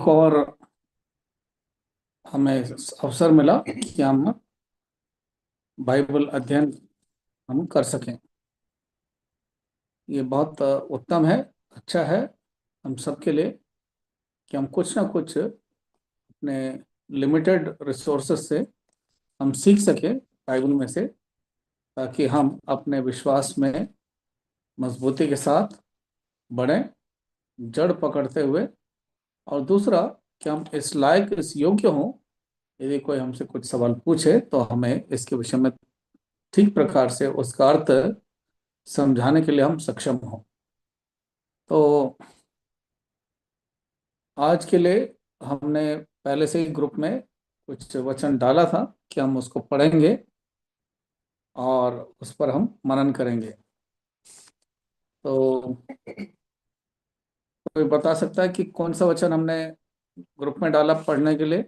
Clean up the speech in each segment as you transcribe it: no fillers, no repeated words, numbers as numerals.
और हमें अवसर मिला कि हम बाइबल अध्ययन हम कर सकें। ये बहुत उत्तम है, अच्छा है हम सबके लिए कि हम कुछ ना कुछ अपने लिमिटेड रिसोर्सेस से हम सीख सकें बाइबल में से, ताकि हम अपने विश्वास में मजबूती के साथ बढ़ें, जड़ पकड़ते हुए। और दूसरा कि हम इस लायक, इस योग्य हों, यदि कोई हमसे कुछ सवाल पूछे तो हमें इसके विषय में ठीक प्रकार से उसका अर्थ समझाने के लिए हम सक्षम हों। तो आज के लिए हमने पहले से ही ग्रुप में कुछ वचन डाला था कि हम उसको पढ़ेंगे और उस पर हम मनन करेंगे। तो कोई बता सकता है कि कौन सा वचन हमने ग्रुप में डाला पढ़ने के लिए?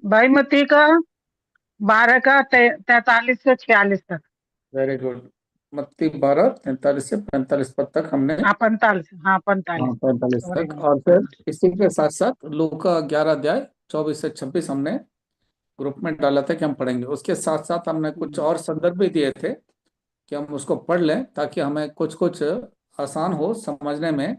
भाई मत्ती का 12 का 43 से 46 तक। Very good. मत्ती 12:43 से 45 पद तक हमने। हाँ 45, हाँ हाँ, 45। 45 सॉरी तक। भाई। और फिर हाँ। इसी के साथ साथ लूका 11 अध्याय 24 से 26 हमने ग्रुप में डाला था कि हम पढ़ेंगे। उसके साथ साथ हमने कुछ हम्म। और संदर्भ भी दिए थे कि हम उसको पढ़ लें, ताकि हमें कुछ कुछ आसान हो समझने में।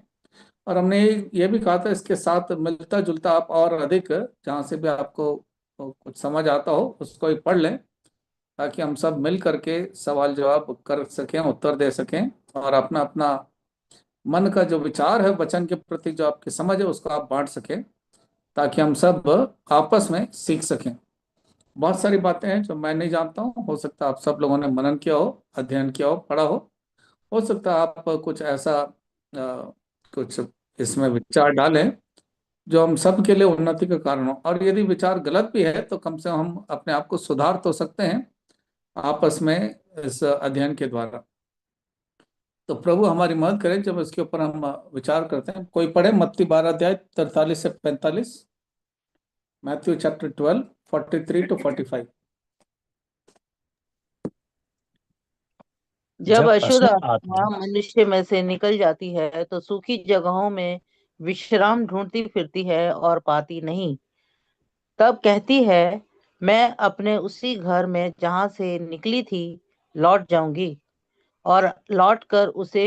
और हमने ये भी कहा था, इसके साथ मिलता जुलता आप और अधिक जहाँ से भी आपको कुछ समझ आता हो उसको ही पढ़ लें, ताकि हम सब मिल करके सवाल जवाब कर सकें, उत्तर दे सकें, और अपना अपना मन का जो विचार है वचन के प्रति, जो आपकी समझ है, उसको आप बांट सकें, ताकि हम सब आपस में सीख सकें। बहुत सारी बातें हैं जो मैं नहीं जानता हूँ, हो सकता है आप सब लोगों ने मनन किया हो, अध्ययन किया हो, पढ़ा हो सकता है आप कुछ ऐसा कुछ इसमें विचार डालें जो हम सब के लिए उन्नति का कारण हो। और यदि विचार गलत भी है तो कम से कम हम अपने आप को सुधार तो सकते हैं आपस में इस अध्ययन के द्वारा। तो प्रभु हमारी मदद करें जब इसके ऊपर हम विचार करते हैं। कोई पढ़े मत्ती 12 अध्याय 43 से 45। Matthew chapter 12, 43 to 45। जब जब अशुद्ध अशुद्ध आत्मा आत्मा मनुष्य में से निकल जाती है तो सूखी जगहों में विश्राम ढूंढती फिरती है और पाती नहीं। तब कहती है, मैं अपने उसी घर में जहां से निकली थी लौट जाऊंगी। और लौटकर उसे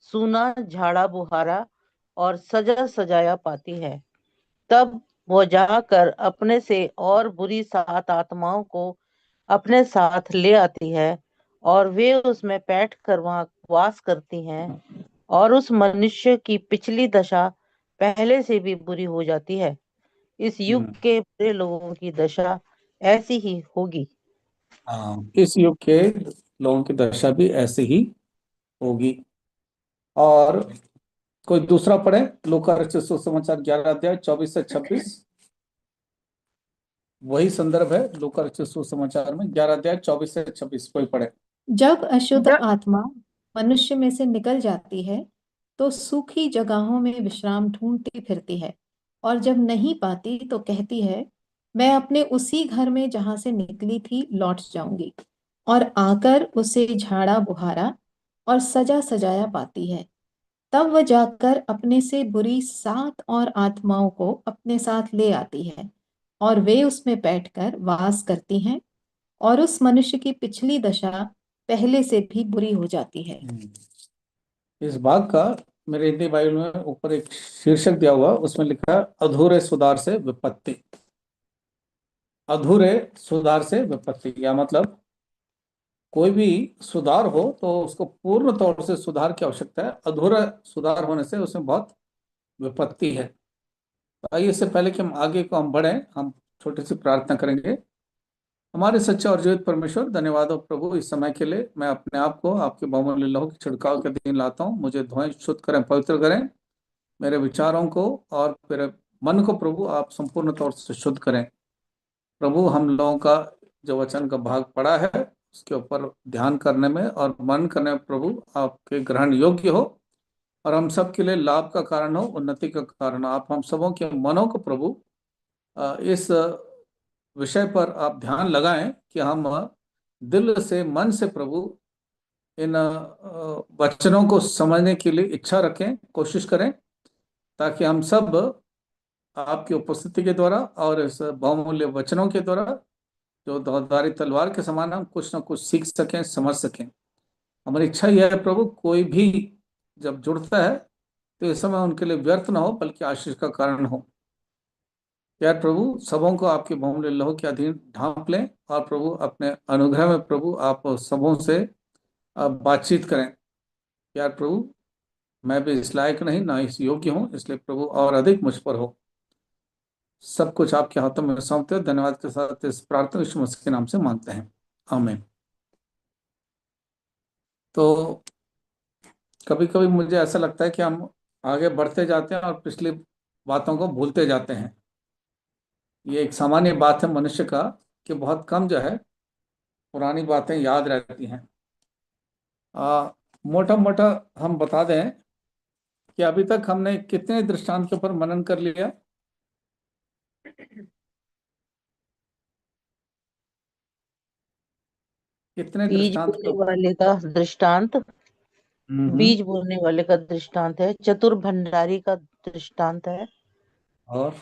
सूना झाड़ा बुहारा और सजा सजाया पाती है। तब वो जाकर अपने से और बुरी 7 आत्माओं को अपने साथ ले आती है और वे उसमें बैठ कर वहां वास करती हैं। और उस मनुष्य की पिछली दशा पहले से भी बुरी हो जाती है। इस युग हम्म। के बुरे लोगों की दशा ऐसी ही होगी। हाँ, इस युग के लोगों की दशा भी ऐसे ही होगी। और कोई दूसरा पढ़े, लूका रचित सुसमाचार 11 अध्याय 24 से 26। वही संदर्भ है लूका रचित सुसमाचार में, 11 अध्याय 24 से 26। कोई पढ़े। जब अशुद्ध जब आत्मा मनुष्य में से निकल जाती है तो सूखी जगहों में विश्राम ढूंढती फिरती है, और जब नहीं पाती तो कहती है, मैं अपने उसी घर में जहां से निकली थी लौट जाऊंगी। और आकर उसे झाड़ा बुहारा और सजा सजाया पाती है। तब वह जाकर अपने से बुरी 7 और आत्माओं को अपने साथ ले आती है, और वे उसमें बैठकर वास करती हैं। और उस मनुष्य की पिछली दशा पहले से भी बुरी हो जाती है। इस भाग का मेरे हिंदी बाइबल में ऊपर एक शीर्षक दिया हुआ, उसमें लिखा है अधूरे सुधार से विपत्ति। अधूरे सुधार से विपत्ति, या मतलब कोई भी सुधार हो तो उसको पूर्ण तौर से सुधार की आवश्यकता है। अधूरा सुधार होने से उसमें बहुत विपत्ति है। तो आइए, इससे पहले कि हम आगे को हम बढ़ें, हम छोटी सी प्रार्थना करेंगे। हमारे सच्चे और जीवित परमेश्वर, धन्यवाद हो प्रभु इस समय के लिए। मैं अपने आप को आपके बहुमूल्य लहू के छिड़काव के अधीन लाता हूँ। मुझे धोएं, शुद्ध करें, पवित्र करें। मेरे विचारों को और मेरे मन को प्रभु आप संपूर्ण तौर से शुद्ध करें। प्रभु, हम लोगों का जो वचन का भाग पड़ा है उसके ऊपर ध्यान करने में और मन करने में प्रभु आपके ग्रहण योग्य हो, और हम सब के लिए लाभ का कारण हो, उन्नति का कारण हो। आप हम सबों के मनों को प्रभु इस विषय पर आप ध्यान लगाएं कि हम दिल से, मन से प्रभु इन वचनों को समझने के लिए इच्छा रखें, कोशिश करें। ताकि हम सब आपकी उपस्थिति के द्वारा और इस बहुमूल्य वचनों के द्वारा, जो दोधारी तलवार के समान, हम कुछ ना कुछ सीख सकें, समझ सकें। हमारी इच्छा यह है प्रभु, कोई भी जब जुड़ता है तो इस समय उनके लिए व्यर्थ ना हो, बल्कि आशीष का कारण हो। यार प्रभु, सबों को आपके बहुमूल्य लहू के अधीन ढांप लें, और प्रभु अपने अनुग्रह में प्रभु आप सबों से बातचीत करें। यार प्रभु, मैं भी इस लायक नहीं, ना इस योग्य हूँ, इसलिए प्रभु और अधिक मुझ पर हो। सब कुछ आपके हाथों में सौंपते हैं। धन्यवाद के साथ इस प्रार्थना यीशु मसीह के नाम से मांगते हैं, आमीन। तो कभी कभी मुझे ऐसा लगता है कि हम आगे बढ़ते जाते हैं और पिछली बातों को भूलते जाते हैं। ये एक सामान्य बात है मनुष्य का, कि बहुत कम जो है पुरानी बातें याद रहती हैं। मोटा मोटा हम बता दें कि अभी तक हमने कितने दृष्टांत के ऊपर मनन कर लिया। कितने बीज दृष्टांत के बोने ऊपर? वाले का दृष्टांत, हम्म। बीज बोने वाले का दृष्टांत है, चतुर भंडारी का दृष्टांत है, और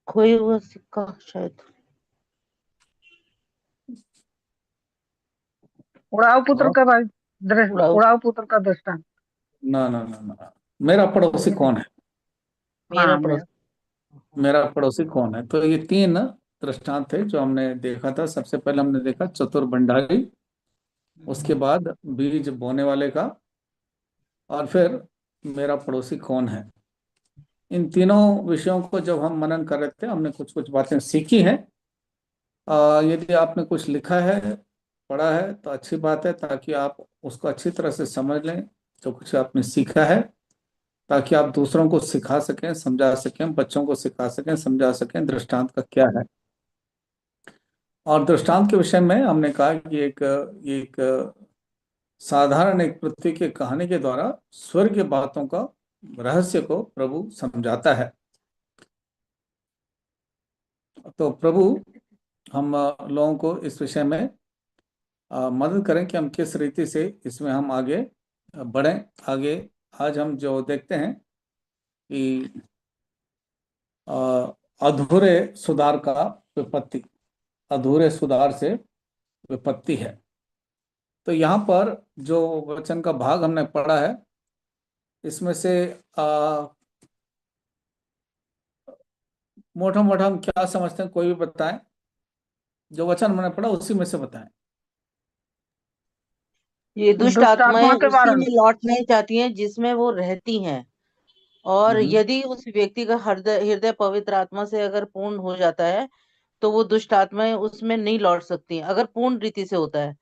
खोए हुआ सिक्का शायद, उड़ाव पुत्र और का भाई, उड़ाऊ। उड़ाव पुत्र का दृष्टांत। ना ना ना ना, मेरा पड़ोसी कौन है? मेरा हाँ पड़ोस। मेरा। मेरा पड़ोसी कौन है? तो ये तीन दृष्टांत थे जो हमने देखा था। सबसे पहले हमने देखा चतुर भंडारी, उसके बाद बीज बोने वाले का, और फिर मेरा पड़ोसी कौन है। इन तीनों विषयों को जब हम मनन कर रहे थे, हमने कुछ कुछ बातें सीखी हैं। यदि आपने कुछ लिखा है, पढ़ा है, तो अच्छी बात है, ताकि आप उसको अच्छी तरह से समझ लें जो कुछ आपने सीखा है, ताकि आप दूसरों को सिखा सकें, समझा सकें, बच्चों को सिखा सकें, समझा सकें दृष्टांत का क्या है। और दृष्टांत के विषय में हमने कहा कि एक एक साधारण एक पृथ्वी की कहानी के द्वारा स्वर्ग की बातों का रहस्य को प्रभु समझाता है। तो प्रभु हम लोगों को इस विषय में मदद करें कि हम किस रीति से इसमें हम आगे बढ़ें। आगे आज हम जो देखते हैं कि अ, अधूरे सुधार का विपत्ति, अधूरे सुधार से विपत्ति है। तो यहाँ पर जो वचन का भाग हमने पढ़ा है, इसमें से मोटा मोटा हम क्या समझते हैं, कोई भी बताएं। जो वचन हमने पढ़ा उसी में से बताएं। ये दुष्ट दुष्ट आत्माएं आत्मा के उसी बारे में। में लौटना चाहती हैं जिसमें वो रहती हैं, और हम्म। यदि उस व्यक्ति का हृदय हृदय पवित्र आत्मा से अगर पूर्ण हो जाता है, तो वो दुष्ट आत्माएं उसमें नहीं लौट सकती अगर पूर्ण रीति से होता है।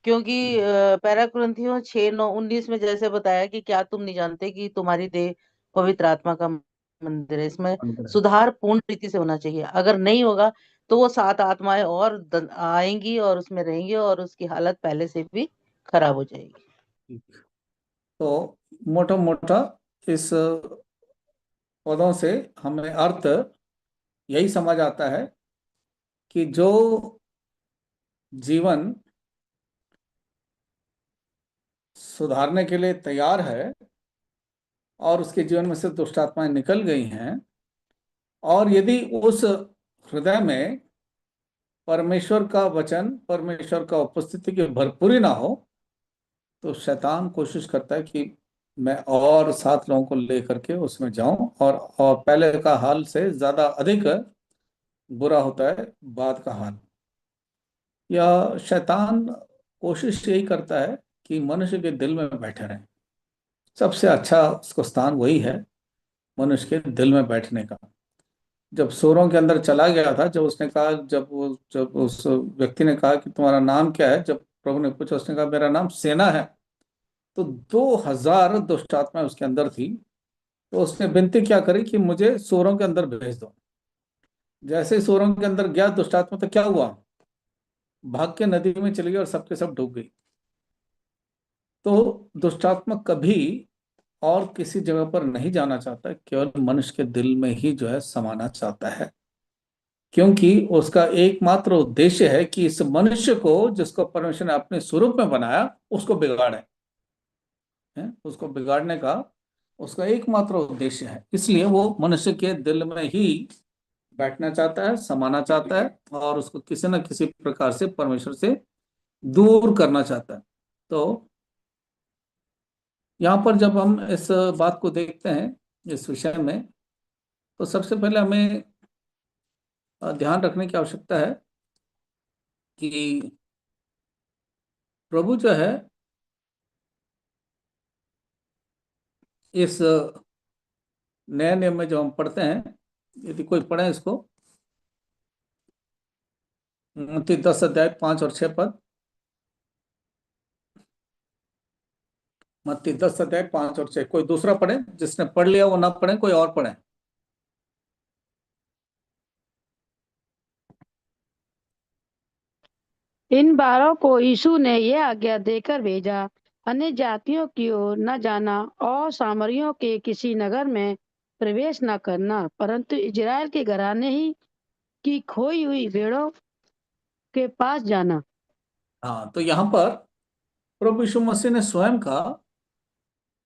क्योंकि पैरा कुरिन्थियों 6:9-19 में जैसे बताया कि क्या तुम नहीं जानते कि तुम्हारी देह पवित्र आत्मा का मंदिर है। इसमें अंतर है। सुधार पूर्ण रीति से होना चाहिए। अगर नहीं होगा तो वो 7 आत्माएं और आएंगी और उसमें रहेंगी, और उसकी हालत पहले से भी खराब हो जाएगी। तो मोटा मोटा इस पदों से हमें अर्थ यही समझ आता है कि जो जीवन सुधारने के लिए तैयार है और उसके जीवन में से दुष्ट आत्माएं निकल गई हैं, और यदि उस हृदय में परमेश्वर का वचन, परमेश्वर का उपस्थिति की भरपूरी ना हो, तो शैतान कोशिश करता है कि मैं और 7 लोगों को लेकर के उसमें जाऊं, और पहले का हाल से ज्यादा अधिक बुरा होता है बाद का हाल। या शैतान कोशिश यही करता है कि मनुष्य के दिल में बैठे रहे। सबसे अच्छा उसको स्थान वही है, मनुष्य के दिल में बैठने का। जब सूरों के अंदर चला गया था, जब उसने कहा, जब उस व्यक्ति ने कहा कि तुम्हारा नाम क्या है, जब प्रभु ने पूछा, उसने कहा मेरा नाम सेना है। तो 2000 दुष्ट आत्माएं उसके अंदर थी। तो उसने विनती क्या करी कि मुझे सूरों के अंदर भेज दो। जैसे ही सूरों के अंदर गया दुष्ट आत्मा, तो क्या हुआ? भाग के नदी में चली गई और सबके सब डूब गई। तो दुष्टात्मा कभी और किसी जगह पर नहीं जाना चाहता, केवल मनुष्य के दिल में ही जो है समाना चाहता है। क्योंकि उसका एकमात्र उद्देश्य है कि इस मनुष्य को, जिसको परमेश्वर ने अपने स्वरूप में बनाया, उसको बिगाड़े। उसको बिगाड़ने का उसका एकमात्र उद्देश्य है। इसलिए वो मनुष्य के दिल में ही बैठना चाहता है, समाना चाहता है, और उसको किसी न किसी प्रकार से परमेश्वर से दूर करना चाहता है। तो यहाँ पर जब हम इस बात को देखते हैं, इस विषय में, तो सबसे पहले हमें ध्यान रखने की आवश्यकता है कि प्रभु जो है इस नए नियम में जो हम पढ़ते हैं, यदि कोई पढ़े इसको, मत्ती 10 अध्याय 5 और 6 पद। मत्ती 10 अध्याय 5 और 6, कोई दूसरा पढ़े, जिसने पढ़ लिया वो ना पढ़े, कोई और पढ़े। इन 12 को यीशु ने यह आज्ञा देकर भेजा, अन्य जातियों की ओर न जाना और सामरियों के किसी नगर में प्रवेश न करना, परंतु इजराइल के घराने ही की खोई हुई भेड़ों के पास जाना। हाँ, तो यहाँ पर प्रभु यीशु मसीह ने स्वयं कहा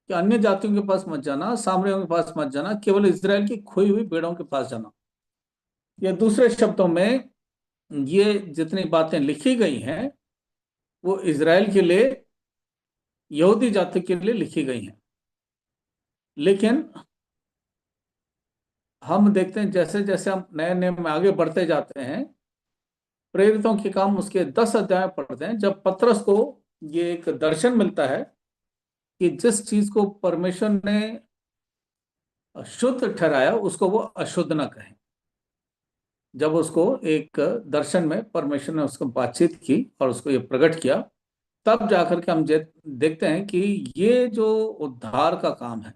कि अन्य जातियों के पास मत जाना, सामरियों के पास मत जाना, केवल इजराइल की खोई हुई भेड़ों के पास जाना। या दूसरे शब्दों में, ये जितनी बातें लिखी गई हैं वो इजराइल के लिए, यहूदी जाति के लिए लिखी गई हैं। लेकिन हम देखते हैं जैसे जैसे हम नए नियम में आगे बढ़ते जाते हैं, प्रेरितों के काम उसके 10 अध्याय पढ़ते हैं, जब पतरस को ये एक दर्शन मिलता है कि जिस चीज को परमेश्वर ने शुद्ध ठहराया उसको वो अशुद्ध ना कहें। जब उसको एक दर्शन में परमेश्वर ने उसको बातचीत की और उसको ये प्रकट किया, तब जाकर के हम देखते हैं कि ये जो उद्धार का काम है,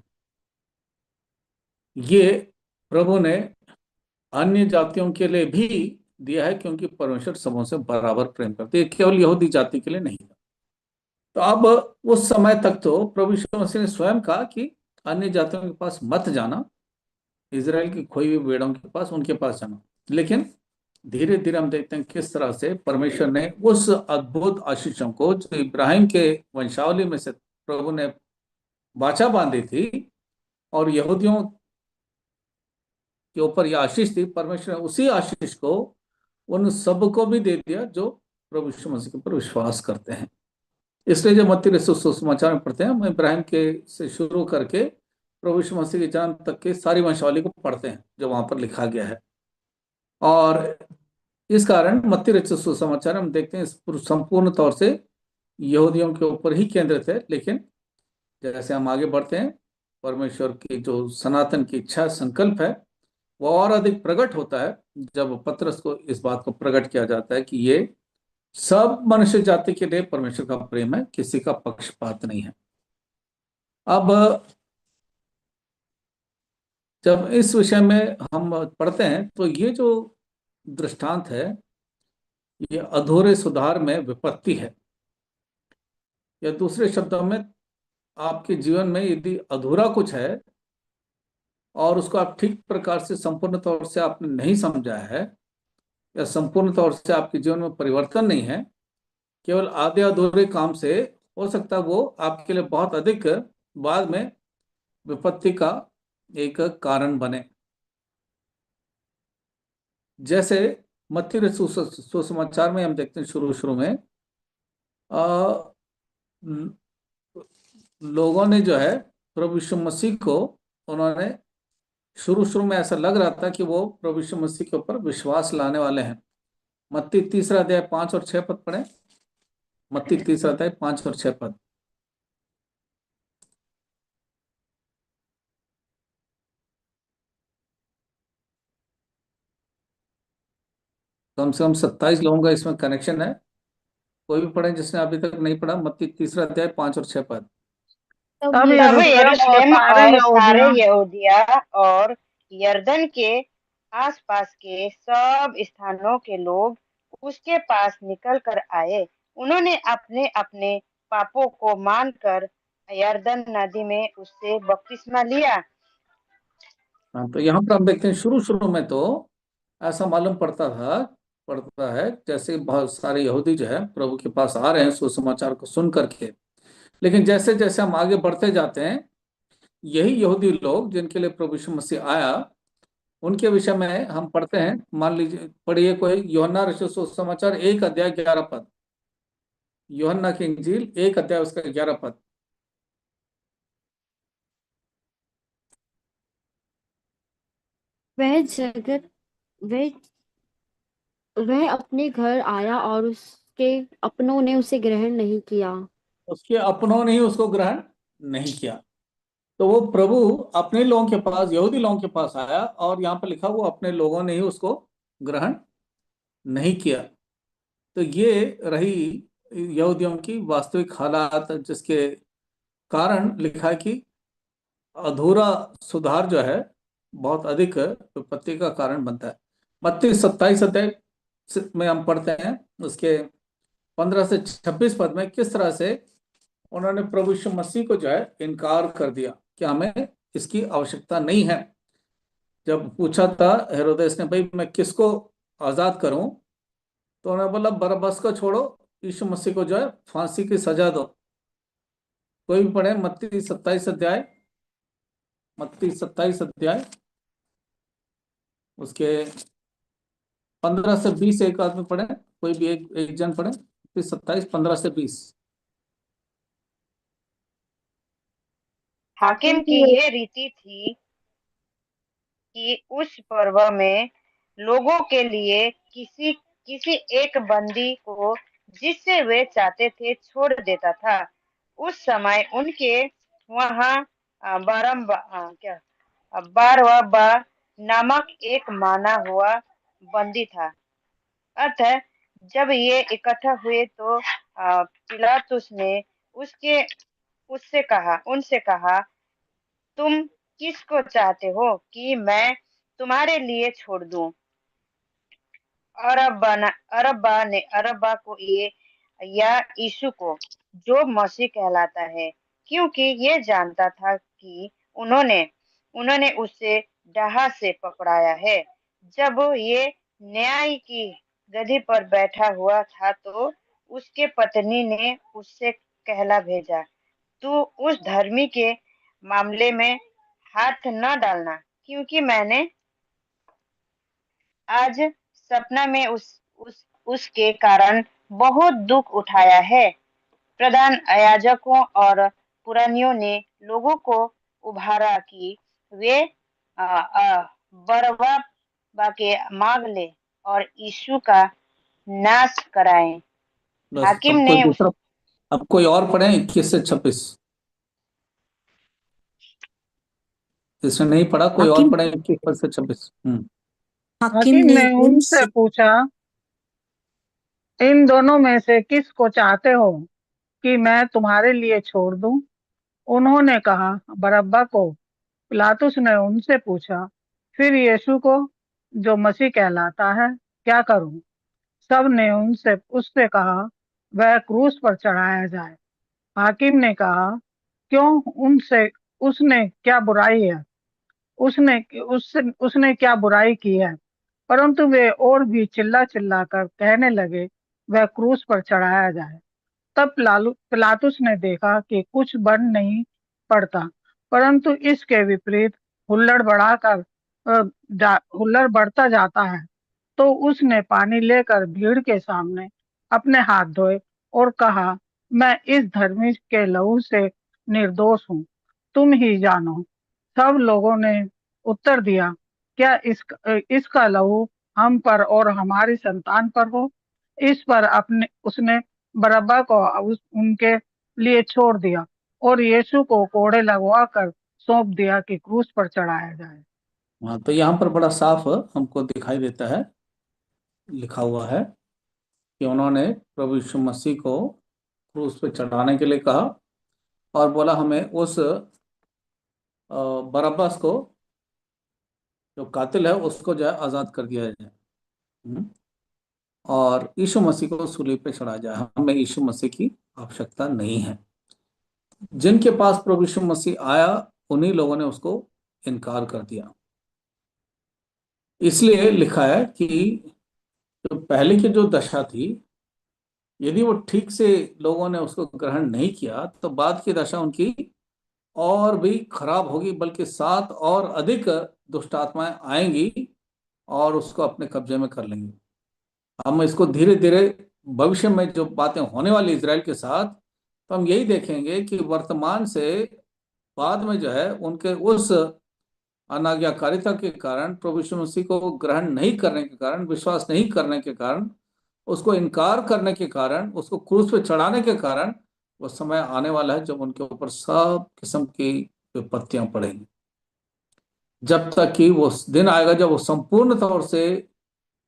ये प्रभु ने अन्य जातियों के लिए भी दिया है, क्योंकि परमेश्वर सबों से बराबर प्रेम करते हैं, केवल यहूदी जाति के लिए नहीं। तो अब उस समय तक तो प्रभु यीशु मसीह ने स्वयं कहा कि अन्य जातियों के पास मत जाना, इजराइल की खोई हुई भेड़ों के पास, उनके पास जाना। लेकिन धीरे धीरे हम देखते हैं किस तरह से परमेश्वर ने उस अद्भुत आशीषों को जो इब्राहिम के वंशावली में से प्रभु ने वाचा बांधी थी और यहूदियों के ऊपर यह आशीष थी, परमेश्वर ने उसी आशीष को उन सबको भी दे दिया जो प्रभु यीशु मसीह के ऊपर विश्वास करते हैं। इसलिए जब मत्ती रसूल सुसमाचार में पढ़ते हैं, हम इब्राहिम के से शुरू करके प्रभु यीशु मसीह के जन्म तक की सारी वंशावली को पढ़ते हैं जो वहां पर लिखा गया है। और इस कारण मत्ती रचित सुसमाचार हम देखते हैं संपूर्ण तौर से यहूदियों के ऊपर ही केंद्रित है। लेकिन जैसे हम आगे बढ़ते हैं, परमेश्वर की जो सनातन की इच्छा संकल्प है वो और अधिक प्रकट होता है जब पतरस को इस बात को प्रकट किया जाता है कि ये सब मनुष्य जाति के लिए परमेश्वर का प्रेम है, किसी का पक्षपात नहीं है। अब जब इस विषय में हम पढ़ते हैं तो ये जो दृष्टांत है, ये अधूरे सुधार में विपत्ति है, या दूसरे शब्दों में, आपके जीवन में यदि अधूरा कुछ है और उसको आप ठीक प्रकार से संपूर्ण तौर से आपने नहीं समझा है, या संपूर्ण तौर से आपके जीवन में परिवर्तन नहीं है, केवल आधे अधूरे काम से हो सकता है वो आपके लिए बहुत अधिक बाद में विपत्ति का एक कारण बने। जैसे मत्ती रचित सुसमाचार में हम देखते हैं शुरू शुरू में लोगों ने जो है प्रभु यीशु मसीह को, उन्होंने शुरू शुरू में ऐसा लग रहा था कि वो प्रभु यीशु मसीह के ऊपर विश्वास लाने वाले हैं। मत्ती 3 अध्याय 5 और 6 पद पढ़े। मत्ती 3 अध्याय 5 और 6 पद। कम से कम 27 लोगों का इसमें कनेक्शन है। कोई भी पढ़े जिसने अभी तक नहीं पढ़ा, मत्ती 3 अध्याय 5 और 6 पद। तब तब यरूशलेम यरूशलेम और सारे और सारे यहूदिया यहूदिया और यरदन के आसपास के सब स्थानों के लोग उसके पास निकल कर आए। उन्होंने अपने अपने पापों को मानकर यरदन नदी में उससे बपतिस्मा लिया। हाँ, तो यहाँ पर हम देखते हैं शुरू शुरू में तो ऐसा मालूम पड़ता है जैसे बहुत सारे यहूदी जो है प्रभु के पास आ रहे हैं सुसमाचार को सुन करके। लेकिन जैसे जैसे हम आगे बढ़ते जाते हैं यही यहूदी लोग जिनके लिए प्रभु यीशु मसीह आया, उनके विषय में हम पढ़ते हैं। मान लीजिए, पढ़िए कोई यूहन्ना रचित सुसमाचार 1 अध्याय 11 पद। यूहन्ना की इंजील 1 अध्याय उसका 11 पद। वह जगत वह वह अपने घर आया और उसके अपनों ने उसे ग्रहण नहीं किया। उसके अपनों ने ही उसको ग्रहण नहीं किया। तो वो प्रभु अपने लोगों के पास, यहूदी लोगों के पास आया, और यहाँ पर लिखा वो अपने लोगों ने ही उसको ग्रहण नहीं किया। तो ये रही यहूदियों की वास्तविक हालात, जिसके कारण लिखा है कि अधूरा सुधार जो है बहुत अधिक विपत्ति का कारण बनता है। मत्ती 27 अध्याय में हम पढ़ते हैं, उसके 15 से 26 पद में किस तरह से उन्होंने प्रभु यीशु मसीह को जो है इनकार कर दिया कि हमें इसकी आवश्यकता नहीं है। जब पूछा था हेरोदेस ने, भाई मैं किसको आजाद करूं, तो उन्होंने बोला बरअब्बस को छोड़ो, यीशु मसीह को जो है फांसी की सजा दो। कोई भी पढ़े मत्ती 27 अध्याय उसके 15 से 20, एक आदमी पढ़े, कोई भी एक जन पढ़े, मत्ती 27 15 से 20। हाकिम की ये रीति थी कि उस पर्व में लोगों के लिए किसी किसी एक बंदी को जिससे वे चाहते थे छोड़ देता था। उस समय उनके वहाँ बारअब्बा नामक एक माना हुआ बंदी था। अतः जब ये इकट्ठा हुए तो पिलातुस ने उनसे कहा, तुम किसको चाहते हो कि मैं तुम्हारे लिए छोड़ दूं? अरब्बा को ये या यीशु को, जो मसीह कहलाता है, क्योंकि ये जानता था कि उन्होंने उन्होंने उसे डाहा से पकड़ाया है। जब ये न्याय की गद्दी पर बैठा हुआ था तो उसके पत्नी ने उससे कहला भेजा, तू उस धर्मी के मामले में हाथ न डालना, क्योंकि मैंने आज सपना में उसके कारण बहुत दुख उठाया है। प्रधान याजकों और पुरानियों ने लोगों को उभारा कि वे बरअब्बा के मांग ले और यीशु का नाश कराएं। बस हाकिम अब कोई ने दूसरा, अब कोई और पढ़े 21 से 26। जिसने नहीं पढ़ा कोई और हाकिम पढ़े 21 से 26। हाकिम हाकिम ने ने उनसे पूछा, इन दोनों में से किसको चाहते हो कि मैं तुम्हारे लिए छोड़ दूं? उन्होंने कहा, बरअब्बा को। पिलातुस ने उनसे पूछा, फिर यीशु को, जो मसीह कहलाता है, क्या करूं? सब ने उससे कहा, वह क्रूस पर चढ़ाया जाए। हाकिम ने कहा, क्यों? उसने क्या बुराई है? उसने क्या बुराई की है? परंतु वे और भी चिल्ला चिल्ला कर कहने लगे, वह क्रूस पर चढ़ाया जाए। तब पिलातुस ने देखा कि कुछ बन नहीं पड़ता, परंतु इसके विपरीत हुल्लड़ बढ़ता जाता है, तो उसने पानी लेकर भीड़ के सामने अपने हाथ धोए और कहा, मैं इस धर्मी के लहू से निर्दोष हूँ, तुम ही जानो। सब लोगों ने उत्तर दिया, क्या इसका लहू हम पर और हमारी संतान पर हो? इस पर उसने बरअब्बा को उनके लिए छोड़ दिया और यीशु को कोड़े लगवा कर सौंप दिया कि क्रूस पर चढ़ाया जाए। हाँ, तो यहाँ पर बड़ा साफ हमको दिखाई देता है, लिखा हुआ है कि उन्होंने प्रभु यीशु मसीह को क्रूस पे चढ़ाने के लिए कहा और बोला हमें उस बरअब्बस को, जो कातिल है, उसको जो है आजाद कर दिया जाए। हम्म। और यीशु मसीह को सूली पे चढ़ाया जाए। हमें यीशु मसीह की आवश्यकता नहीं है। जिनके पास प्रभु यीशु मसीह आया, उन्हीं लोगों ने उसको इनकार कर दिया। इसलिए लिखा है कि जो पहले की जो दशा थी, यदि वो ठीक से लोगों ने उसको ग्रहण नहीं किया, तो बाद की दशा उनकी और भी खराब होगी, बल्कि 7 और अधिक दुष्ट आत्माएं आएंगी और उसको अपने कब्जे में कर लेंगी। हम इसको धीरे धीरे भविष्य में जो बातें होने वाली इजराइल के साथ, तो हम यही देखेंगे कि वर्तमान से बाद में जो है उनके उस अनाज्ञाकारिता के कारण, प्रभु यीशु मसीह को ग्रहण नहीं करने के कारण, विश्वास नहीं करने के कारण, उसको इनकार करने के कारण, उसको क्रूस पे चढ़ाने के कारण, वो समय आने वाला है जब उनके ऊपर सब किस्म की विपत्तियां पड़ेंगी, जब तक कि वो दिन आएगा जब वो संपूर्ण तौर से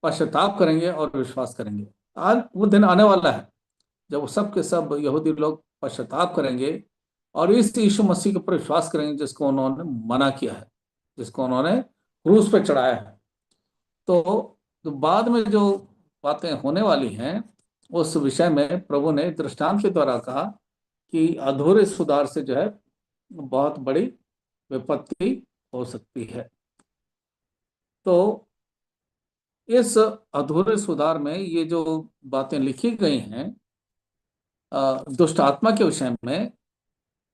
पश्चाताप करेंगे और विश्वास करेंगे। आज वो दिन आने वाला है जब वो सब के सब यहूदी लोग पश्चाताप करेंगे और इस यीशु मसीह के ऊपर विश्वास करेंगे जिसको उन्होंने मना किया है, जिसको उन्होंने क्रूस पे चढ़ाया है। तो बाद में जो बातें होने वाली हैं उस विषय में प्रभु ने दृष्टांत के द्वारा कहा कि अधूरे सुधार से जो है बहुत बड़ी विपत्ति हो सकती है। तो इस अधूरे सुधार में ये जो बातें लिखी गई हैं दुष्ट आत्मा के विषय में,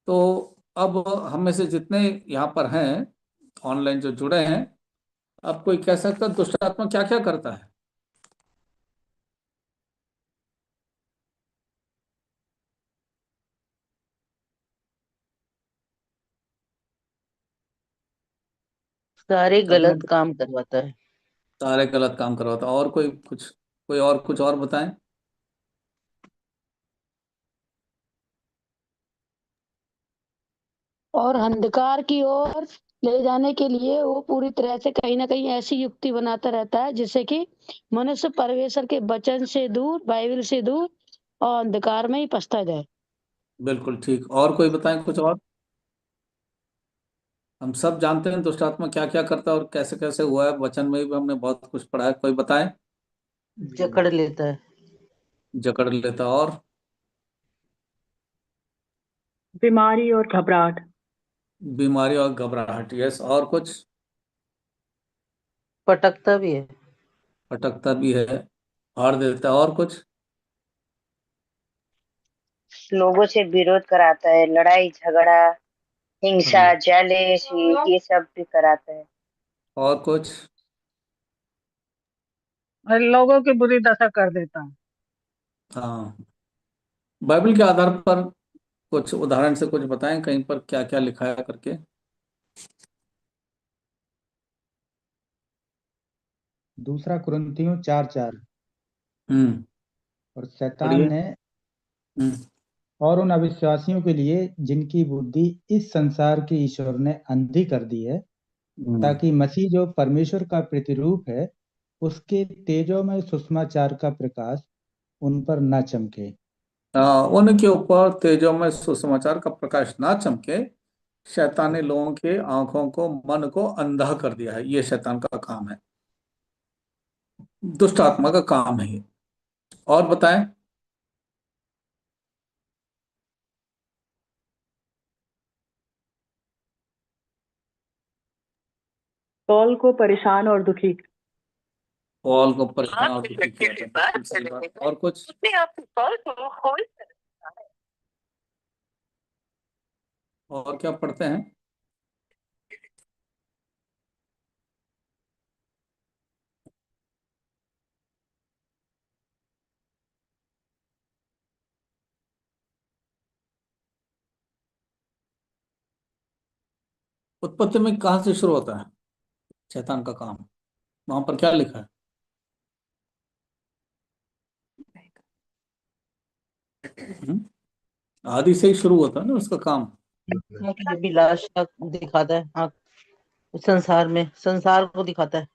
तो अब हम में से जितने यहाँ पर हैं ऑनलाइन जो जुड़े हैं, अब कोई कह सकता है दुष्ट आत्मा क्या क्या करता है? सारे सबने गलत काम करवाता है। सारे गलत काम करवाता है। और कोई और बताएं। और अंधकार की ओर ले जाने के लिए वो पूरी तरह से कहीं ना कहीं ऐसी युक्ति बनाता रहता है जिससे कि मनुष्य परमेश्वर के वचन से दूर, बाइबल से दूर और अंधकार में ही पछता जाए। बिल्कुल ठीक। और कोई बताएं कुछ और। हम सब जानते हैं दुष्ट आत्मा क्या क्या करता है और कैसे कैसे हुआ है, वचन में भी हमने बहुत कुछ पढ़ा है। कोई बताएं। जकड़ लेता है। जकड़ लेता। और बीमारी और घबराहट। बीमारी और घबराहट। यस। और कुछ। पटकता भी है। भटकता भी है। हार देता है। और कुछ। लोगों से विरोध कराता है, लड़ाई झगड़ा, हिंसा, जेलेसी, ये सब भी कराता है। और कुछ। और लोगों की बुरी दशा कर देता है। हाँ, बाइबल के आधार पर कुछ उदाहरण से कुछ बताएं कहीं पर क्या क्या लिखा है करके। दूसरा कुरिन्थियों 4:4। हम्म। और शैतान पढ़िए। ने हम्म। और उन अविश्वासियों के लिए जिनकी बुद्धि इस संसार के ईश्वर ने अंधी कर दी है, हम्म। ताकि मसीह जो परमेश्वर का प्रतिरूप है उसके तेजोमय सुसमाचार का प्रकाश उन पर न चमके। उनके ऊपर तेजों में सुसमाचार का प्रकाश ना चमके। शैतान ने लोगों के आंखों को, मन को अंधा कर दिया है। ये शैतान का काम है, दुष्ट आत्मा का काम है ये। और बताएं। पौल को परेशान और दुखी। पॉल को परेशान और दुखी किया था। बिल्कुल सही बात। और कुछ। और क्या पढ़ते हैं? उत्पत्ति में कहाँ से शुरू होता है शैतान का काम? वहां पर क्या लिखा है? हम्म? आदि से ही शुरू होता है ना उसका काम। अभिलाषा दिखाता है। हाँ, संसार को दिखाता है।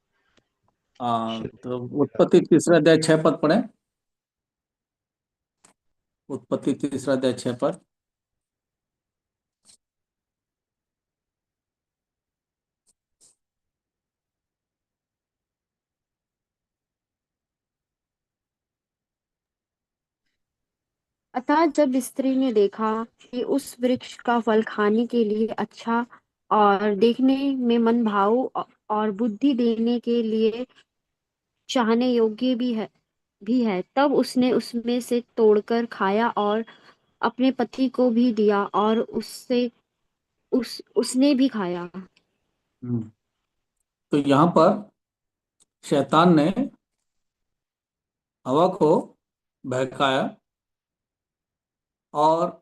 हाँ, तो उत्पत्ति 3 अध्याय 6 पद पढ़े। उत्पत्ति 3 अध्याय 6 पद। अतः जब स्त्री ने देखा कि उस वृक्ष का फल खाने के लिए अच्छा और देखने में मन भाऊ और बुद्धि देने के लिए चाहने योग्य भी है, तब उसने उसमें से तोड़कर खाया और अपने पति को भी दिया और उससे उसने भी खाया। हम्म, तो यहाँ पर शैतान ने हवा को बहकाया और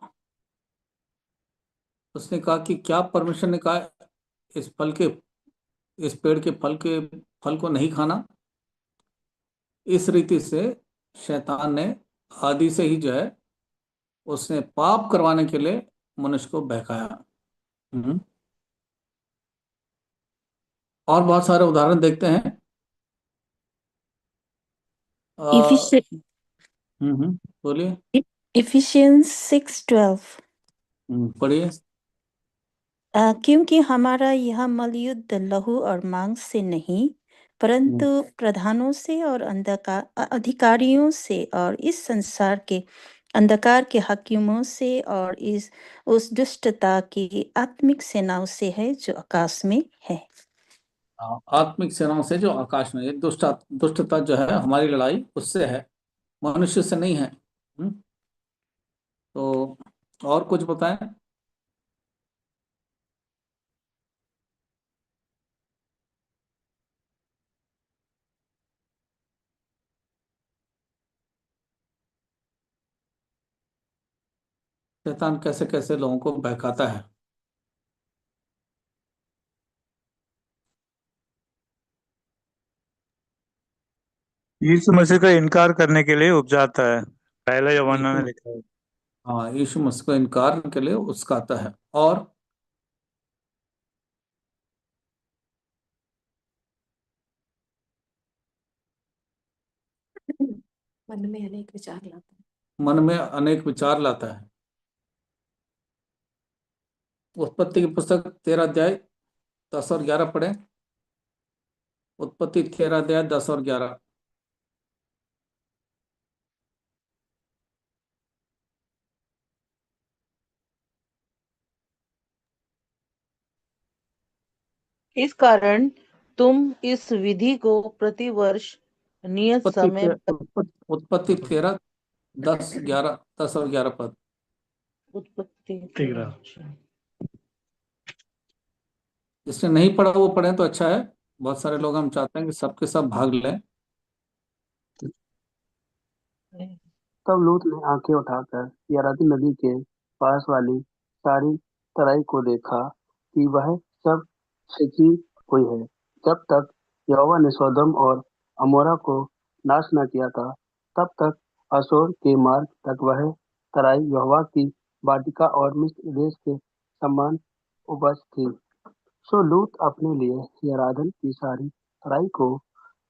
उसने कहा कि क्या परमेश्वर ने कहा इस फल के इस पेड़ के फल को नहीं खाना। इस रीति से शैतान ने आदि से ही जो है उसने पाप करवाने के लिए मनुष्य को बहकाया। हम्म, और बहुत सारे उदाहरण देखते हैं। आ, बोलिए। इफिशियंस 6:12। पढ़िए। क्योंकि हमारा यह मलयुद्ध लहू और मांस से नहीं, परंतु प्रधानों से और अधिकारियों से और इस संसार के अंधकार के हाकिमों से और इस उस दुष्टता की आत्मिक सेनाओं से है जो आकाश में है। आत्मिक सेनाओं से जो आकाश में, ये दुष्टता जो है हमारी लड़ाई उससे है, मनुष्य से नहीं है। तो और कुछ बताएं। शैतान कैसे कैसे लोगों को बहकाता है। यीशु मसीह का इनकार करने के लिए उपजाता है, पहले यूहन्ना में यीशु लिखा है। हाँ, यीशु मसीह को इनकार के लिए उकसाता है। और मन में अनेक विचार लाता मन में अनेक विचार लाता है। उत्पत्ति की पुस्तक 13 अध्याय 10 और 11 पढ़े। उत्पत्ति 13 अध्याय 10 और 11। इस कारण तुम इस विधि को प्रतिवर्ष नियत समय पर उत्पत्ति 10 और 11 उत्पत्ति 13। जिसने नहीं पढ़ा वो पढ़े तो अच्छा है। बहुत सारे लोग हम चाहते हैं कि सबके सब भाग लें। तब लूत ने आंखें उठाकर यरदन नदी के पास वाली सारी तराई को देखा कि वह सब सिंची हुई है, जब तक यहोवा ने सोदोम और अमोरा को नाश न किया था। तब तक अशोर के मार्ग तक वह तराई यहोवा की वाटिका और मिस्र देश के समान उपज थी। सो लूत अपने लिए यरादन की सारी तराई को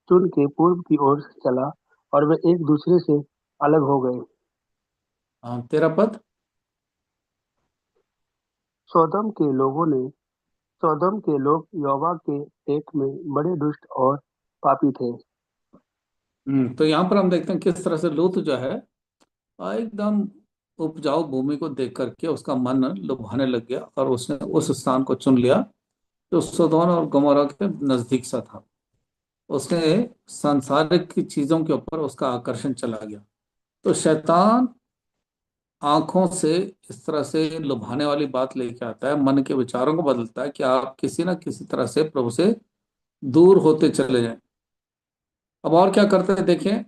चुन के पूर्व की ओर चला और वे एक दूसरे से अलग हो गए। 13 पद। सोदम के सोदम के लोग यहोवा के देख में बड़े दुष्ट और पापी थे। तो यहाँ पर हम देखते हैं किस तरह से लूत जो है एकदम उपजाऊ भूमि को देख करके उसका मन लुभाने लग गया और उसने उस स्थान को चुन लिया जो सोदोम और गमोरा के नजदीक सा था। उसने सांसारिक की चीजों के ऊपर उसका आकर्षण चला गया। तो शैतान आंखों से इस तरह से लुभाने वाली बात लेके आता है, मन के विचारों को बदलता है कि आप किसी ना किसी तरह से प्रभु से दूर होते चले जाएं। अब और क्या करते हैं देखें।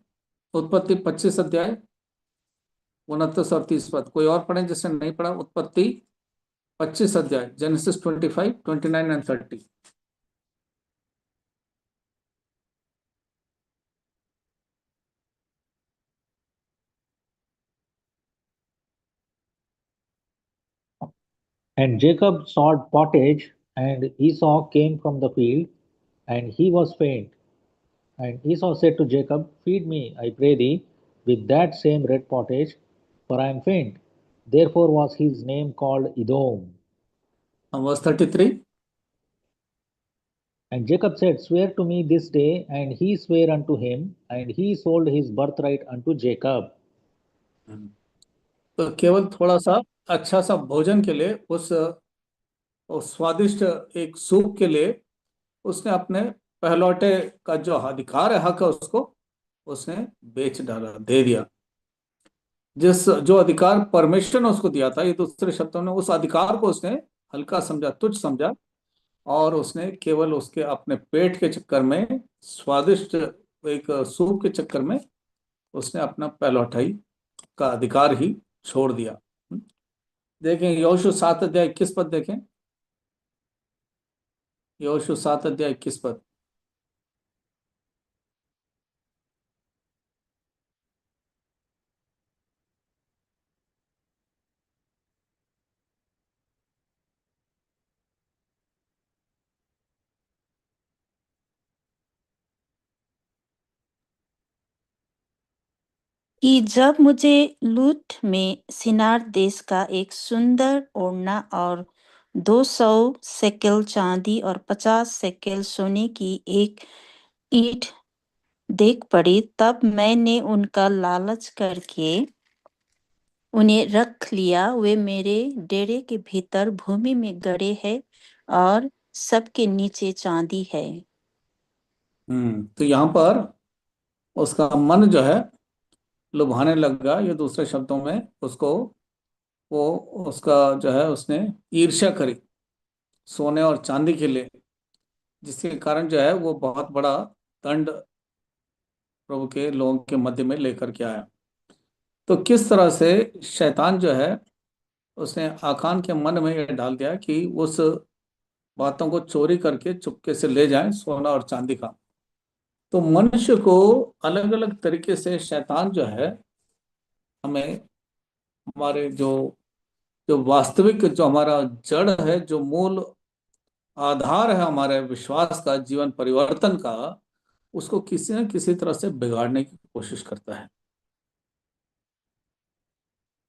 उत्पत्ति 25 अध्याय 29 और 30 पद। कोई और पढ़े जिसने नहीं पढ़ा। उत्पत्ति 25 अध्याय, genesis 25, 29 and 30। And Jacob sought pottage, and Esau came from the field, and he was faint. And Esau said to Jacob, Feed me, I pray thee, with that same red pottage, for I am faint. Therefore was his name called Edom. Verse 33. And Jacob said, Swear to me this day, and he sware unto him, and he sold his birthright unto Jacob. तो केवल थोड़ा सा अच्छा सा भोजन के लिए उस स्वादिष्ट एक सूप के लिए उसने अपने पहलौठे का जो अधिकार है, हक है, उसको उसने बेच डाला, दे दिया। जो अधिकार परमेश्वर ने उसको दिया था, ये दूसरे शब्दों में उस अधिकार को उसने हल्का समझा, तुच्छ समझा, और उसने केवल उसके अपने पेट के चक्कर में, स्वादिष्ट एक सूप के चक्कर में उसने अपना पहलौठाई का अधिकार ही छोड़ दिया। देखें यहोशू 7 अध्याय 21 पद देखें, यहोशू 7 अध्याय 21 पद। कि जब मुझे लूट में सिनार देश का एक सुंदर ओढ़ना और 200 शेकेल चांदी और 50 शेकेल सोने की एक ईंट देख पड़ी, तब मैंने उनका लालच करके उन्हें रख लिया। वे मेरे डेरे के भीतर भूमि में गड़े हैं और सबके नीचे चांदी है। तो यहाँ पर उसका मन जो है लुभाने लगा, ये दूसरे शब्दों में उसको, वो उसका जो है उसने ईर्ष्या करी सोने और चांदी के लिए, जिसके कारण जो है वो बहुत बड़ा दंड प्रभु के लोगों के मध्य में लेकर के आया। तो किस तरह से शैतान जो है उसने आकान के मन में ये डाल दिया कि उस बातों को चोरी करके चुपके से ले जाएं, सोना और चांदी का। तो मनुष्य को अलग अलग तरीके से शैतान जो है हमें, हमारे जो जो वास्तविक, जो हमारा जड़ है, जो मूल आधार है हमारे विश्वास का, जीवन परिवर्तन का, उसको किसी न किसी तरह से बिगाड़ने की कोशिश करता है।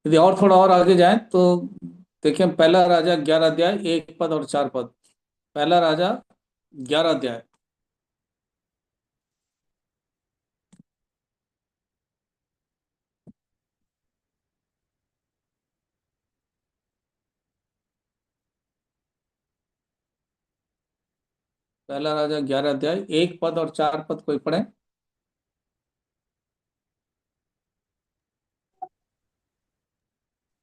यदि और थोड़ा और आगे जाएं तो देखिए, पहला राजा 11 अध्याय 1 पद और 4 पद। पहला राजा 11 अध्याय। पहला राजा 11 अध्याय 1 पद और 4 पद, कोई पढ़े?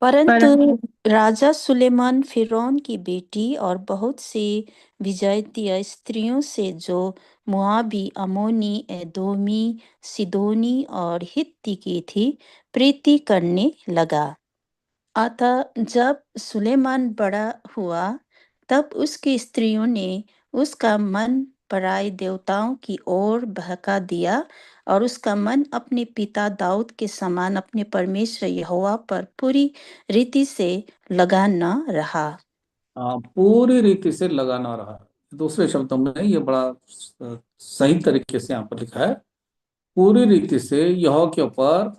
परंतु पर राजा सुलेमान फिरौन की बेटी और बहुत सी विजातीय स्त्रियों से, जो मोआबी, अमोनी, एदोमी, सिदोनी और हित्ती की थी, प्रीति करने लगा। अतः जब सुलेमान बड़ा हुआ, तब उसकी स्त्रियों ने उसका मन पराई देवताओं की ओर बहका दिया, और उसका मन अपने पिता दाऊद के समान अपने परमेश्वर यहोवा पर पूरी रीति से लगा न रहा। पूरी रीति से लगाना रहा। दूसरे शब्दों में ये बड़ा सही तरीके से यहाँ पर लिखा है, पूरी रीति से यहोवा के ऊपर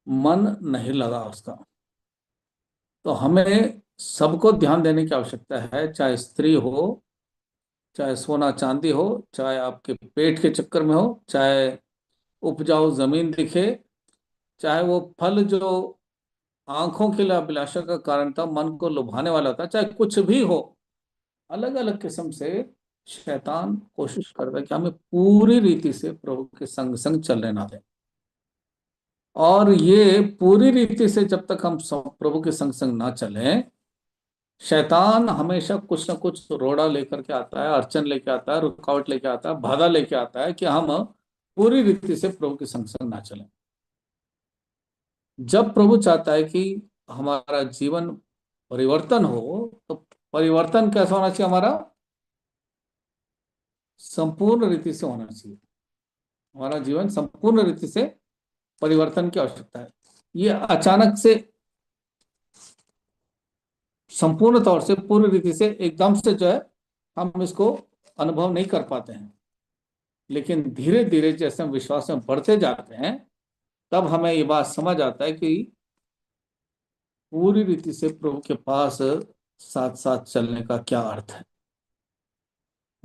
मन नहीं लगा उसका। तो हमें सबको ध्यान देने की आवश्यकता है, चाहे स्त्री हो, चाहे सोना चांदी हो, चाहे आपके पेट के चक्कर में हो, चाहे उपजाऊ जमीन दिखे, चाहे वो फल जो आंखों के लिए अभिलाषा का कारण था, मन को लुभाने वाला था, चाहे कुछ भी हो, अलग अलग किस्म से शैतान कोशिश करता है कि हमें पूरी रीति से प्रभु के संग संग चलने ना दें। और ये पूरी रीति से जब तक हम प्रभु के संग संग ना चलें, शैतान हमेशा कुछ ना कुछ रोड़ा लेकर के आता है, अड़चन लेके आता है, रुकावट लेके आता है, बाधा लेके आता है कि हम पूरी रीति से प्रभु के संग संग ना चलें। जब प्रभु चाहता है कि हमारा जीवन परिवर्तन हो, तो परिवर्तन कैसा होना चाहिए? हमारा संपूर्ण रीति से होना चाहिए। हमारा जीवन संपूर्ण रीति से परिवर्तन की आवश्यकता है। ये अचानक से, संपूर्ण तौर से, पूर्ण रीति से, एकदम से जो है हम इसको अनुभव नहीं कर पाते हैं, लेकिन धीरे धीरे जैसे हम विश्वास में बढ़ते जाते हैं, तब हमें ये बात समझ आता है कि पूरी रीति से प्रभु के पास साथ साथ चलने का क्या अर्थ है।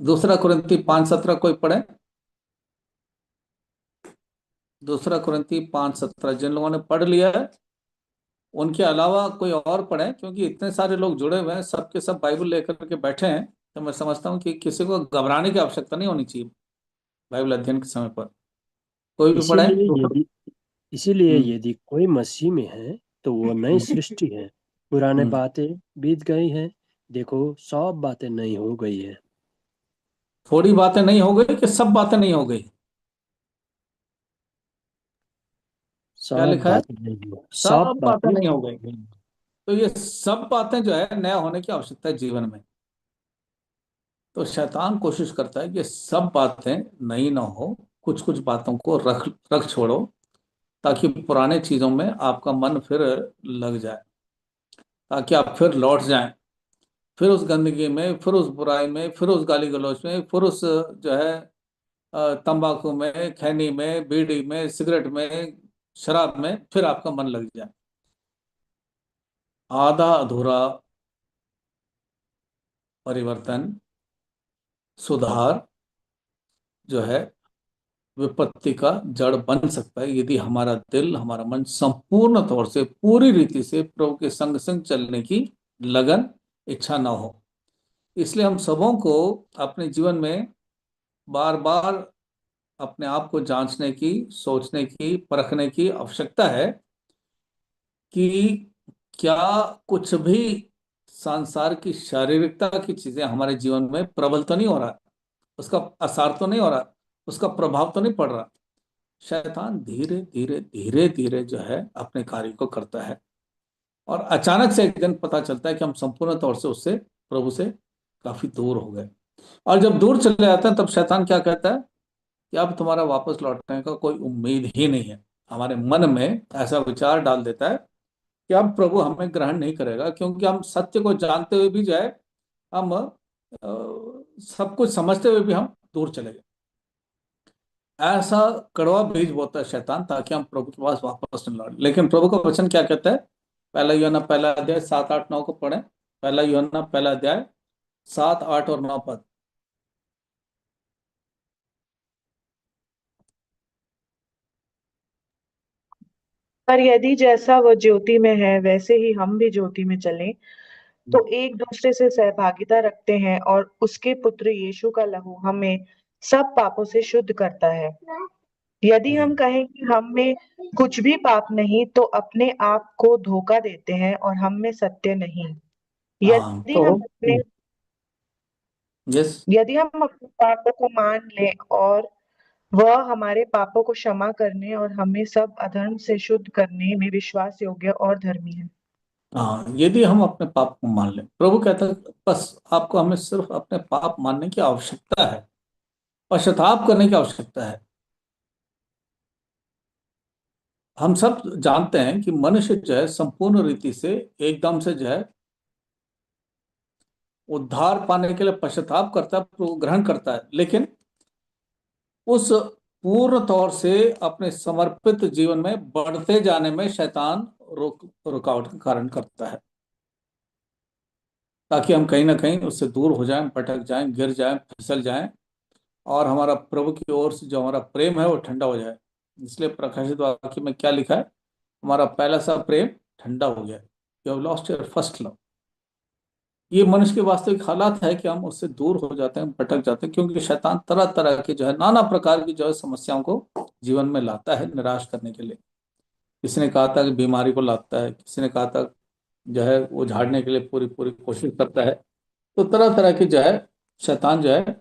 2 कुरिन्थी 5:17 कोई पढ़े? 2 कुरिन्थी 5:17 जिन लोगों ने पढ़ लिया है उनके अलावा कोई और पढ़े, क्योंकि इतने सारे लोग जुड़े हुए हैं, सबके सब बाइबल लेकर के बैठे हैं, तो मैं समझता हूँ कि किसी को घबराने की आवश्यकता नहीं होनी चाहिए बाइबल अध्ययन के समय पर। कोई भी पढ़े? इसीलिए यदि हम्म कोई मसीह में है तो वो नई सृष्टि है, पुराने बातें बीत गई हैं, देखो सब बातें नई हो गई है। थोड़ी बातें नहीं हो गई कि सब बातें नहीं हो गई? क्या सब लिखा है? बातें नहीं हो, सब सब बातें बातें नहीं हो गई। तो ये सब बातें जो है नया होने की आवश्यकता है जीवन में। तो शैतान कोशिश करता है कि सब बातें नई ना हो, कुछ कुछ बातों को रख रख छोड़ो, ताकि पुराने चीजों में आपका मन फिर लग जाए, ताकि आप फिर लौट जाएं, फिर उस गंदगी में, फिर उस बुराई में, फिर उस गाली गलौज में, फिर उस जो है तंबाकू में, खैनी में, बीड़ी में, सिगरेट में, शराब में, फिर आपका मन लग जाए। आधा अधूरा परिवर्तन, सुधार जो है विपत्ति का जड़ बन सकता है, यदि हमारा दिल, हमारा मन संपूर्ण तौर से, पूरी रीति से प्रभु के संग संग चलने की लगन, इच्छा ना हो। इसलिए हम सबों को अपने जीवन में बार बार अपने आप को जांचने की, सोचने की, परखने की आवश्यकता है कि क्या कुछ भी संसार की शारीरिकता की चीजें हमारे जीवन में प्रबल तो नहीं हो रहा, उसका असर तो नहीं हो रहा, उसका प्रभाव तो नहीं पड़ रहा। शैतान धीरे धीरे धीरे धीरे जो है अपने कार्य को करता है, और अचानक से एक दिन पता चलता है कि हम संपूर्ण तौर से उससे, प्रभु से काफी दूर हो गए। और जब दूर चले जाते हैं तब शैतान क्या कहता है कि अब तुम्हारा वापस लौटने का कोई उम्मीद ही नहीं है। हमारे मन में ऐसा विचार डाल देता है कि अब प्रभु हमें ग्रहण नहीं करेगा, क्योंकि हम सत्य को जानते हुए भी जो है हम सब कुछ समझते हुए भी हम दूर चले गए। ऐसा कड़वा बीज बोता है शैतान, ताकि हम प्रभु के पास वापस न लौटे। लेकिन प्रभु का वचन क्या कहता है? पहला यूहन्ना पहला अध्याय 7, 8, 9 को पढ़ें। पहला यूहन्ना पहला अध्याय 7, 8 और 9 पद। पर यदि जैसा वह ज्योति में है वैसे ही हम भी ज्योति में चलें, तो एक दूसरे से सहभागिता रखते हैं, और उसके पुत्र यीशु का लहू हमें सब पापों से शुद्ध करता है। यदि हम कहें कि हम में कुछ भी पाप नहीं, तो अपने आप को धोखा देते हैं और हम में सत्य नहीं। हाँ, यदि तो हम अपने यस, यदि हम अपने पापों को मान लें, और वह हमारे पापों को क्षमा करने और हमें सब अधर्म से शुद्ध करने में विश्वास योग्य और धर्मी है। हाँ, यदि हम अपने पाप को मान लें, प्रभु कहता है बस आपको, हमें सिर्फ अपने पाप मानने की आवश्यकता है, पश्चाताप करने की आवश्यकता है। हम सब जानते हैं कि मनुष्य जो है संपूर्ण रीति से एकदम से जो है उद्धार पाने के लिए पश्चाताप करता है, प्रभु ग्रहण करता है, लेकिन उस पूर्ण तौर से अपने समर्पित जीवन में बढ़ते जाने में शैतान रुकावट का कारण करता है, ताकि हम कहीं ना कहीं उससे दूर हो जाएं, भटक जाएं, गिर जाएं, फिसल जाएं, और हमारा प्रभु की ओर से जो हमारा प्रेम है वो ठंडा हो जाए। इसलिए प्रकाशित वाक्य में क्या लिखा है? हमारा पहला सा प्रेम ठंडा हो गया। You have lost your first love. ये मनुष्य के वास्तविक हालात है कि हम उससे दूर हो जाते हैं, भटक जाते हैं, क्योंकि शैतान तरह तरह की जो है, नाना प्रकार की जो है समस्याओं को जीवन में लाता है निराश करने के लिए। किसी ने कहा था कि बीमारी को लाता है, किसी ने कहा था जो है वो झाड़ने के लिए पूरी पूरी कोशिश करता है। तो तरह तरह की जो है शैतान जो है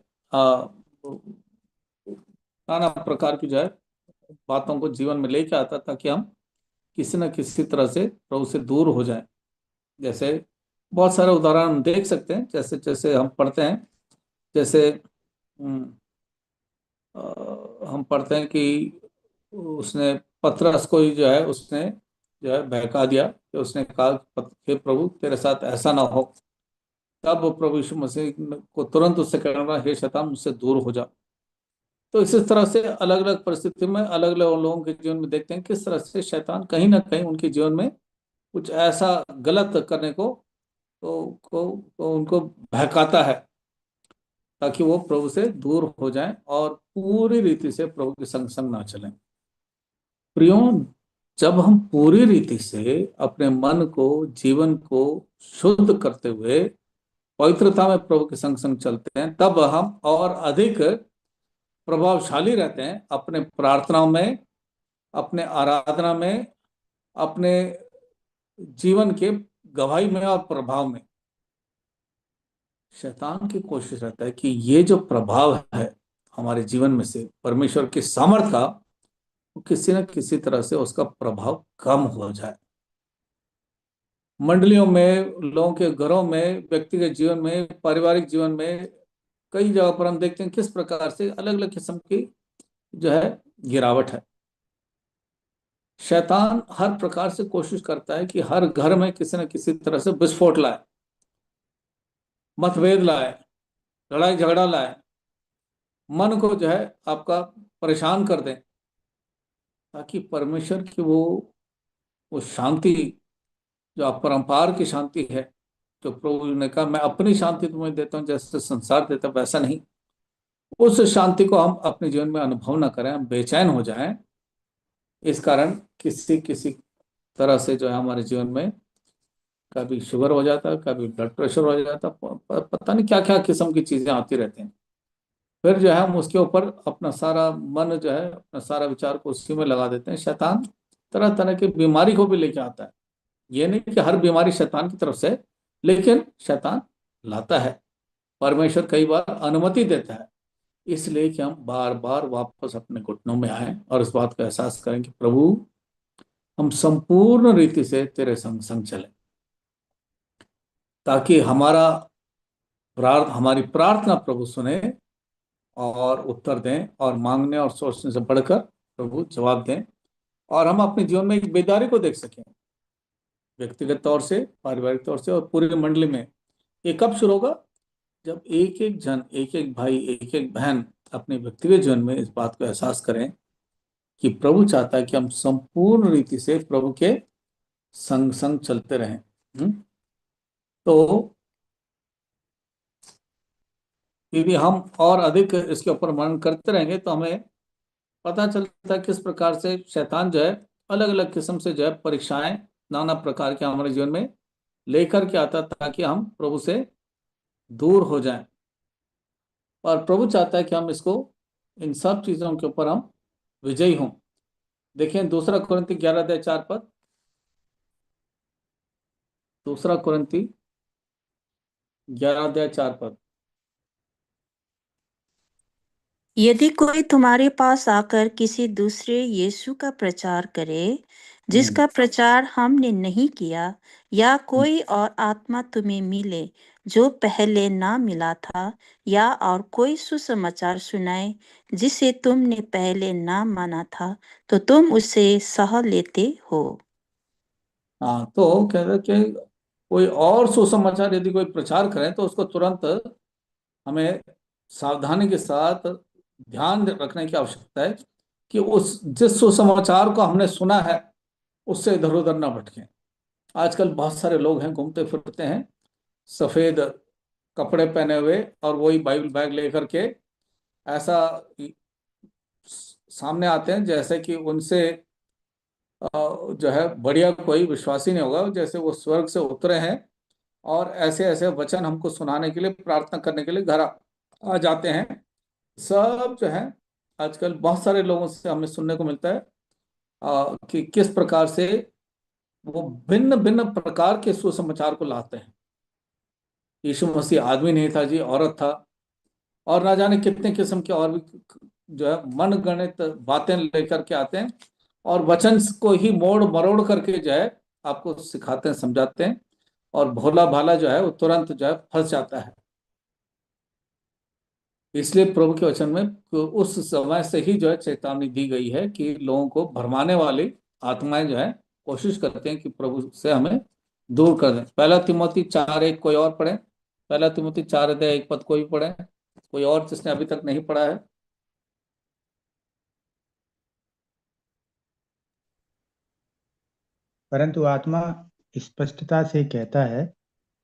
नाना प्रकार की जो है बातों को जीवन में लेके आता, ताकि हम किसी न किसी तरह से प्रभु से दूर हो जाएं। जैसे बहुत सारे उदाहरण हम देख सकते हैं, जैसे जैसे हम पढ़ते हैं, जैसे हम पढ़ते हैं कि उसने पतरस को ही जो है उसने जो है बहका दिया, कि उसने कहा हे प्रभु तेरे साथ ऐसा ना हो। तब प्रभु यीशु मसीह को तुरंत उससे कहना लगा, हे शैतान मुझसे दूर हो जा। तो इसी तरह से अलग अलग परिस्थिति में अलग अलग लोगों के जीवन में देखते हैं किस तरह से शैतान कहीं ना कहीं उनके जीवन में कुछ ऐसा गलत करने को उनको बहकाता है, ताकि वो प्रभु से दूर हो जाएं और पूरी रीति से प्रभु के संग संग ना चलें। प्रियो, जब हम पूरी रीति से अपने मन को, जीवन को शुद्ध करते हुए पवित्रता में प्रभु के संग संग चलते हैं, तब हम और अधिक प्रभावशाली रहते हैं अपने प्रार्थनाओं में, अपने आराधना में, अपने जीवन के गवाही में और प्रभाव में। शैतान की कोशिश रहता है कि ये जो प्रभाव है हमारे जीवन में से परमेश्वर की सामर्थ का, वो किसी न किसी तरह से उसका प्रभाव कम हो जाए। मंडलियों में, लोगों के घरों में, व्यक्तिगत जीवन में, पारिवारिक जीवन में, कई जगह पर हम देखते हैं किस प्रकार से अलग अलग किस्म की जो है गिरावट है। शैतान हर प्रकार से कोशिश करता है कि हर घर में किसी न किसी तरह से विस्फोट लाए, मतभेद लाए, लड़ाई झगड़ा लाए, मन को जो है आपका परेशान कर दें, ताकि परमेश्वर की वो शांति, जो अपरंपार की शांति है, जो प्रभु ने कहा मैं अपनी शांति तुम्हें देता हूँ जैसे संसार देता, वैसा नहीं, उस शांति को हम अपने जीवन में अनुभव न करें, हम बेचैन हो जाएं। इस कारण किसी किसी तरह से जो है हमारे जीवन में कभी शुगर हो जाता है, कभी ब्लड प्रेशर हो जाता है, पता नहीं क्या क्या किस्म की चीजें आती रहती हैं। फिर जो है हम उसके ऊपर अपना सारा मन जो है, अपना सारा विचार को उसी में लगा देते हैं। शैतान तरह तरह की बीमारी को भी लेके आता है। ये नहीं कि हर बीमारी शैतान की तरफ से, लेकिन शैतान लाता है। परमेश्वर कई बार अनुमति देता है, इसलिए कि हम बार बार वापस अपने घुटनों में आए और इस बात का एहसास करें कि प्रभु हम संपूर्ण रीति से तेरे संग संग चलें, ताकि हमारी प्रार्थना प्रभु सुने और उत्तर दें, और मांगने और सोचने से बढ़कर प्रभु जवाब दें, और हम अपने जीवन में एक बेदारी को देख सकें, व्यक्तिगत तौर से, पारिवारिक तौर से और पूरी मंडली में। ये कब शुरू होगा? जब एक एक जन, एक एक भाई, एक एक बहन अपने व्यक्तिगत जीवन में इस बात को एहसास करें कि प्रभु चाहता है कि हम संपूर्ण रीति से प्रभु के संग संग चलते रहें। तो यदि हम और अधिक इसके ऊपर मनन करते रहेंगे तो हमें पता चलता है किस प्रकार से शैतान जो है अलग अलग किस्म से जो है परीक्षाएं नाना प्रकार के हमारे जीवन में लेकर के आता, ताकि हम प्रभु से दूर हो जाएं। और प्रभु चाहता है कि हम इन सब चीजों के ऊपर हम विजयी हों। देखें 2 कुरिन्ती 11:4 2 कुरिन्ती 11:4। यदि कोई तुम्हारे पास आकर किसी दूसरे यीशु का प्रचार करे जिसका प्रचार हमने नहीं किया, या कोई और आत्मा तुम्हें मिले जो पहले ना मिला था, या और कोई सुसमाचार सुनाए जिसे तुमने पहले ना माना था, तो तुम उसे सह लेते हो। हाँ, तो कह रहे कि कोई और सुसमाचार यदि कोई प्रचार करे तो उसको तुरंत हमें सावधानी के साथ ध्यान रखने की आवश्यकता है कि जिस सुसमाचार को हमने सुना है उससे इधर उधर ना भटकें। आजकल बहुत सारे लोग हैं, घूमते फिरते हैं सफेद कपड़े पहने हुए और वही बाइबल बैग लेकर के ऐसा सामने आते हैं जैसे कि उनसे जो है बढ़िया कोई विश्वासी नहीं होगा, जैसे वो स्वर्ग से उतरे हैं और ऐसे ऐसे वचन हमको सुनाने के लिए, प्रार्थना करने के लिए घर आ जाते हैं। सब जो है आजकल बहुत सारे लोगों से हमें सुनने को मिलता है कि किस प्रकार से वो भिन्न भिन्न प्रकार के सुसमाचार को लाते हैं। यीशु मसीह आदमी नहीं था जी, औरत था, और ना जाने कितने किस्म के और भी जो है मन गणित बातें लेकर के आते हैं और वचन को ही मोड़ मरोड़ करके जो है आपको सिखाते हैं, समझाते हैं, और भोला भाला जो है वो तुरंत जो है फंस जाता है। इसलिए प्रभु के वचन में उस समय से ही जो है चेतावनी दी गई है कि लोगों को भरमाने वाली आत्माएं जो है कोशिश करते हैं कि प्रभु से हमें दूर कर दें। 1 तिमोथी 4:1 कोई और पढ़े? 1 तिमोथी 4:1 कोई पढ़े? कोई और जिसने अभी तक नहीं पढ़ा है? परंतु आत्मा स्पष्टता से कहता है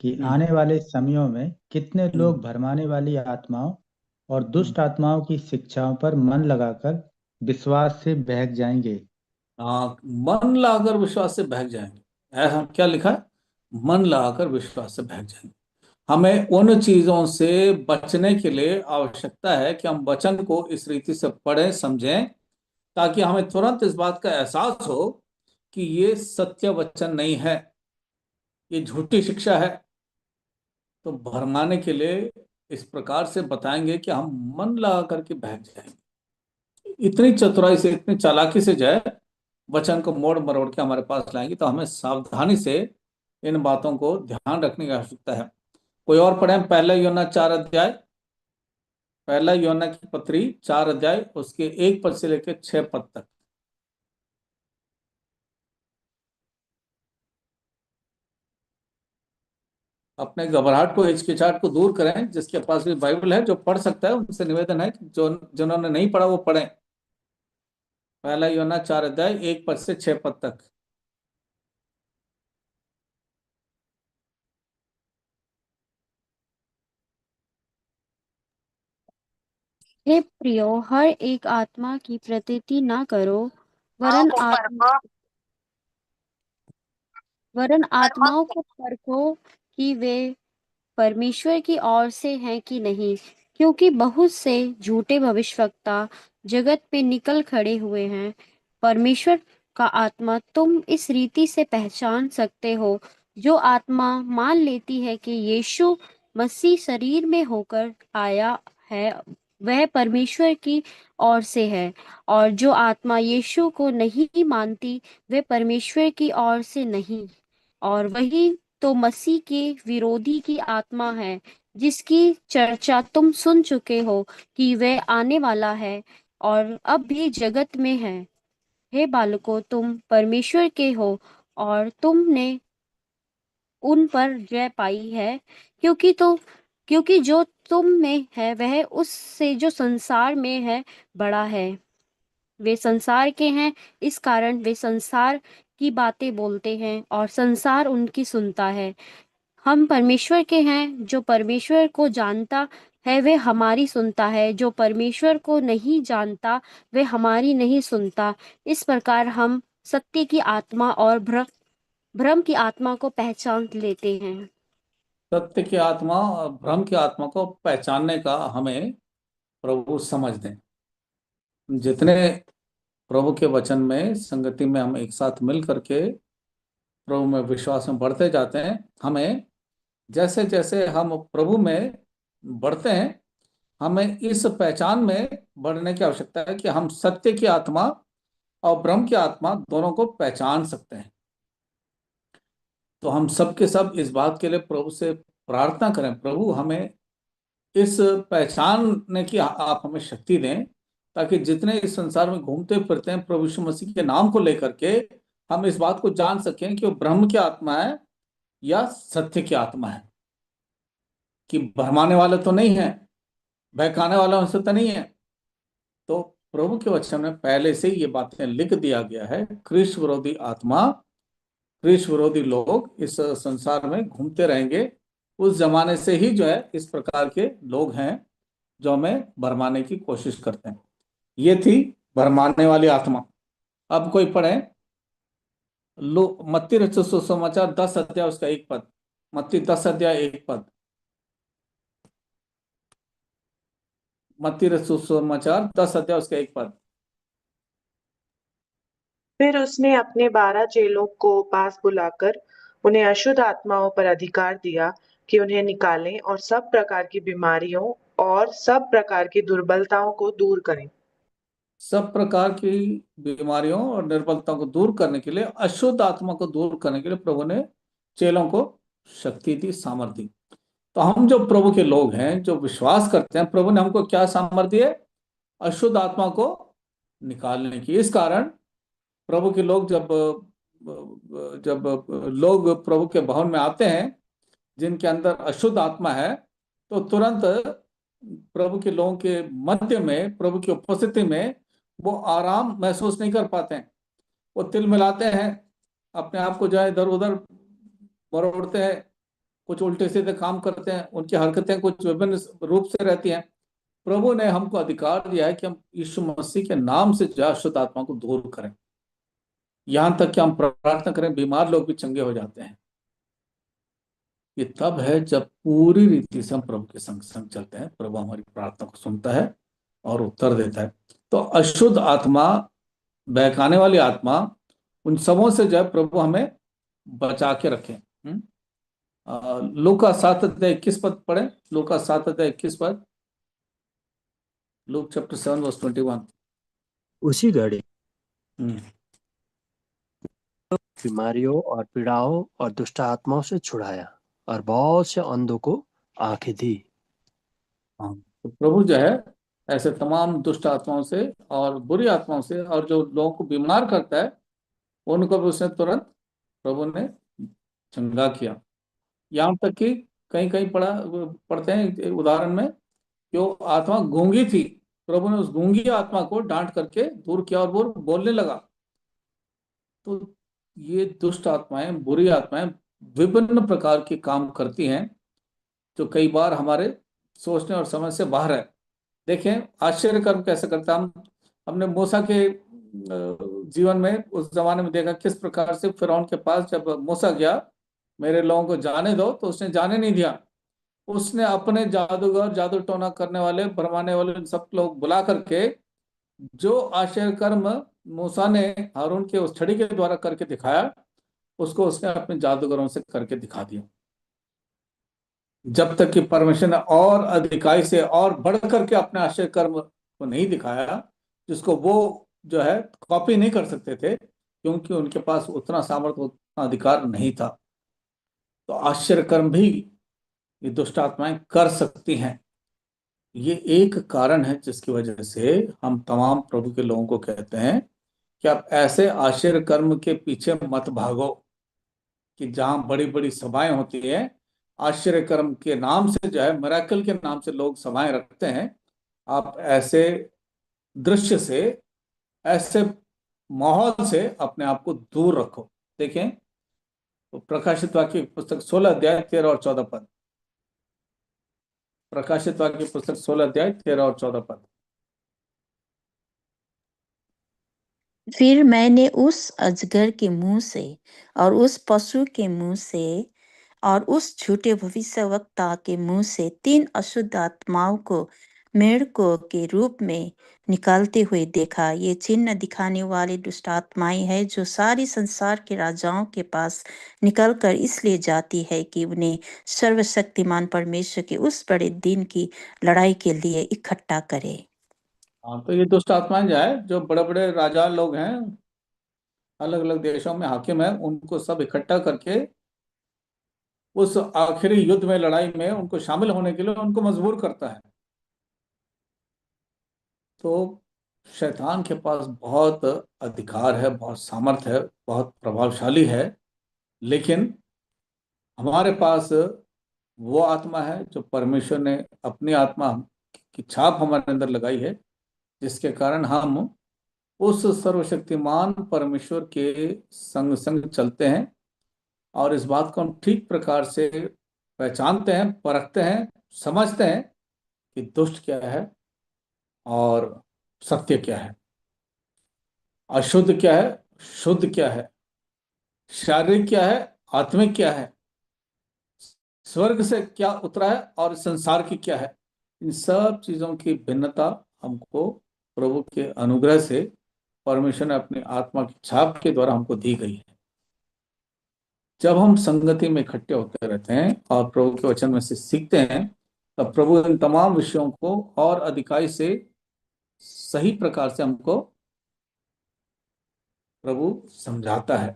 कि आने वाले समयों में कितने लोग भरमाने वाली आत्माओं और दुष्ट आत्माओं की शिक्षाओं पर मन लगाकर विश्वास से बहक जाएंगे। हाँ, मन लगाकर विश्वास से बहक जाएंगे। ऐसा क्या लिखा है? मन लगाकर विश्वास से बहक जाएंगे। हमें उन चीजों से बचने के लिए आवश्यकता है कि हम वचन को इस रीति से पढ़ें, समझें, ताकि हमें तुरंत इस बात का एहसास हो कि ये सत्य वचन नहीं है। ये झूठी शिक्षा है। तो भरमाने के लिए इस प्रकार से बताएंगे कि हम मन लगा करके बहक जाएंगे। इतनी चतुराई से, इतनी चालाकी से जो है वचन को मोड़ मरोड़ के हमारे पास लाएंगे। तो हमें सावधानी से इन बातों को ध्यान रखने की आवश्यकता है। कोई और पढ़े पहला यूहन्ना 4 अध्याय, पहला यूहन्ना की पत्री 4 अध्याय, उसके 1 पद से लेकर 6 पद तक। अपने घबराहट को, हिचकिचाहट को दूर करें। जिसके पास भी बाइबल है, जो पढ़ सकता है, उनसे निवेदन है कि जो जिन्होंने नहीं पढ़ा वो पढ़ें। पहला यूहन्ना 4 अध्याय 1 पद से 6 पद तक। हे प्रियो, हर एक आत्मा की प्रतीति न करो, वरन आत्माओं को परखो कि वे परमेश्वर की ओर से हैं कि नहीं, क्योंकि बहुत से झूठे भविष्यवक्ता जगत पे निकल खड़े हुए हैं। परमेश्वर का आत्मा तुम इस रीति से पहचान सकते हो। जो आत्मा मान लेती है कि यीशु मसीह शरीर में होकर आया है, वह परमेश्वर की ओर से है, और जो आत्मा यीशु को नहीं मानती, वह परमेश्वर की ओर से नहीं। और वही तो मसीह के विरोधी की आत्मा है, जिसकी चर्चा तुम सुन चुके हो कि वह आने वाला है और अब भी जगत में है। हे बालकों, तुम परमेश्वर के हो और तुमने उन पर जय पाई है, क्योंकि जो तुम में है वह उससे जो संसार में है बड़ा है। वे संसार के हैं, इस कारण वे संसार की बातें बोलते हैं और संसार उनकी सुनता है। हम परमेश्वर के हैं। जो परमेश्वर को जानता है वह हमारी सुनता है, जो परमेश्वर को नहीं जानता वह हमारी नहीं सुनता। इस प्रकार हम सत्य की आत्मा और भ्रम की आत्मा को पहचान लेते हैं। सत्य की आत्मा और भ्रम की आत्मा को पहचानने का हमें प्रभु समझ दें। जितने प्रभु के वचन में संगति में हम एक साथ मिल करके प्रभु में विश्वास में बढ़ते जाते हैं, हमें जैसे जैसे हम प्रभु में बढ़ते हैं, हमें इस पहचान में बढ़ने की आवश्यकता है कि हम सत्य की आत्मा और भ्रम की आत्मा दोनों को पहचान सकते हैं। तो हम सब के सब इस बात के लिए प्रभु से प्रार्थना करें, प्रभु हमें इस पहचानने की आप हमें शक्ति दें, ताकि जितने इस संसार में घूमते फिरते हैं प्रभु यीशु मसीह के नाम को लेकर के, हम इस बात को जान सकें कि वो ब्रह्म की आत्मा है या सत्य की आत्मा है। कि भरमाने वाले तो नहीं है, बहकाने वाला उनसे तो नहीं है। तो प्रभु के वचन में पहले से ही ये बातें लिख दिया गया है। ख्रीष्ट विरोधी आत्मा, ख्रीष्ट विरोधी लोग इस संसार में घूमते रहेंगे। उस जमाने से ही जो है इस प्रकार के लोग हैं जो हमें भरमाने की कोशिश करते हैं। ये थी भरमाने वाली आत्मा। अब कोई पढ़े मत्ती रचित सुसमाचार 10 अध्याय उसका 1 पद। मत्ती 10 अध्याय 1 पद। मत्ती रचित सुसमाचार 10 अध्याय उसका 1 पद। फिर उसने अपने 12 चेलों को पास बुलाकर उन्हें अशुद्ध आत्माओं पर अधिकार दिया कि उन्हें निकालें और सब प्रकार की बीमारियों और सब प्रकार की दुर्बलताओं को दूर करें। सब प्रकार की बीमारियों और निर्बलताओं को दूर करने के लिए, अशुद्ध आत्मा को दूर करने के लिए प्रभु ने चेलों को शक्ति दी, सामर्थ्य दी। तो हम जो प्रभु के लोग हैं, जो विश्वास करते हैं, प्रभु ने हमको क्या सामर्थ्य है? अशुद्ध आत्मा को निकालने की। इस कारण प्रभु के लोग जब लोग प्रभु के भवन में आते हैं जिनके अंदर अशुद्ध आत्मा है, तो तुरंत प्रभु के लोगों के मध्य में, प्रभु की उपस्थिति में वो आराम महसूस नहीं कर पाते हैं। वो तिल मिलाते हैं, अपने आप को जो है इधर उधर बरोड़ते हैं, कुछ उल्टे सीधे काम करते हैं, उनकी हरकतें कुछ विभिन्न रूप से रहती हैं। प्रभु ने हमको अधिकार दिया है कि हम यीशु मसीह के नाम से जो अशुद्ध आत्मा को दूर करें। यहां तक कि हम प्रार्थना करें, बीमार लोग भी चंगे हो जाते हैं। ये तब है जब पूरी रीति से हम प्रभु के संग संग चलते हैं। प्रभु हमारी प्रार्थना को सुनता है और उत्तर देता है। तो अशुद्ध आत्मा, बहकाने वाली आत्मा, उन सबों से जो है प्रभु हमें बचा के रखें। लूका 7 अध्याय 21 पद पढ़े। लूका 7 अध्याय 21 पद। Luke chapter 7 verse 21। उसी घड़ी हम्म। बीमारियों और पीड़ाओं और दुष्ट आत्माओं से छुड़ाया और बहुत से अंधों को आंखें दी। हाँ, तो प्रभु जो है ऐसे तमाम दुष्ट आत्माओं से और बुरी आत्माओं से और जो लोगों को बीमार करता है उनको भी उसने तुरंत प्रभु ने चंगा किया। यहाँ तक कि कहीं कहीं पढ़ते हैं एक उदाहरण में, जो आत्मा गूंगी थी, प्रभु ने उस गूंगी आत्मा को डांट करके दूर किया और वो बोलने लगा। तो ये दुष्ट आत्माएं, बुरी आत्माएं विभिन्न प्रकार के काम करती हैं जो कई बार हमारे सोचने और समझ से बाहर है। देखें आश्चर्य कर्म कैसे करता। हमने मूसा के जीवन में उस जमाने में देखा किस प्रकार से फिरौन के पास जब मूसा गया, मेरे लोगों को जाने दो, तो उसने जाने नहीं दिया। उसने अपने जादूगर, जादू टोना करने वाले, भरमाने वाले इन सब लोग बुला करके जो आश्चर्य कर्म मूसा ने हारून के उस छड़ी के द्वारा करके दिखाया, उसको उसने अपने जादूगरों से करके दिखा दिया। जब तक कि परमेश्वर ने और अधिकाई से और बढ़ करके अपने आश्चर्य कर्म को नहीं दिखाया, जिसको वो जो है कॉपी नहीं कर सकते थे, क्योंकि उनके पास उतना सामर्थ्य, उतना अधिकार नहीं था। तो आश्चर्य कर्म भी ये दुष्ट आत्माएं कर सकती हैं। ये एक कारण है जिसकी वजह से हम तमाम प्रभु के लोगों को कहते हैं कि आप ऐसे आश्चर्य कर्म के पीछे मत भागो, कि जहां बड़ी बड़ी सभाएं होती है, आश्चर्य कर्म के नाम से जो है, मिराकल के नाम से लोग सभाएं रखते हैं, आप ऐसे दृश्य से, ऐसे माहौल से अपने आप को दूर रखो। देखें तो प्रकाशित वाक्य की पुस्तक 16 अध्याय 13 और 14 पद। प्रकाशित वाक्य की पुस्तक 16 अध्याय 13 और 14 पद। फिर मैंने उस अजगर के मुंह से और उस पशु के मुंह से और उस झूठे भविष्यवक्ता के मुंह से 3 अशुद्ध आत्माओं को मेढकों के रूप में निकलते हुए देखा। ये चिन्ह दिखाने वाली दुष्ट आत्माएं हैं जो सारी संसार के राजाओं के पास निकलकर इसलिए जाती है कि उन्हें सर्वशक्तिमान परमेश्वर के उस बड़े दिन की लड़ाई के लिए इकट्ठा करे। हाँ, तो ये दुष्ट आत्माएं जो है, जो बड़े बड़े राजा लोग हैं, अलग अलग देशों में हाकिम है, उनको सब इकट्ठा करके उस आखिरी युद्ध में, लड़ाई में उनको शामिल होने के लिए उनको मजबूर करता है। तो शैतान के पास बहुत अधिकार है, बहुत सामर्थ्य है, बहुत प्रभावशाली है, लेकिन हमारे पास वो आत्मा है जो परमेश्वर ने अपनी आत्मा की छाप हमारे अंदर लगाई है, जिसके कारण हम उस सर्वशक्तिमान परमेश्वर के संग संग चलते हैं और इस बात को हम ठीक प्रकार से पहचानते हैं, परखते हैं, समझते हैं कि दुष्ट क्या है और सत्य क्या है, अशुद्ध क्या है, शुद्ध क्या है, शारीरिक क्या है, आत्मिक क्या है, स्वर्ग से क्या उतरा है और संसार की क्या है। इन सब चीजों की भिन्नता हमको प्रभु के अनुग्रह से परमेश्वर ने अपनी आत्मा की छाप के द्वारा हमको दी गई है। जब हम संगति में इकट्ठे होते रहते हैं और प्रभु के वचन में से सीखते हैं, तब प्रभु इन तमाम विषयों को और अधिकाई से, सही प्रकार से हमको प्रभु समझाता है।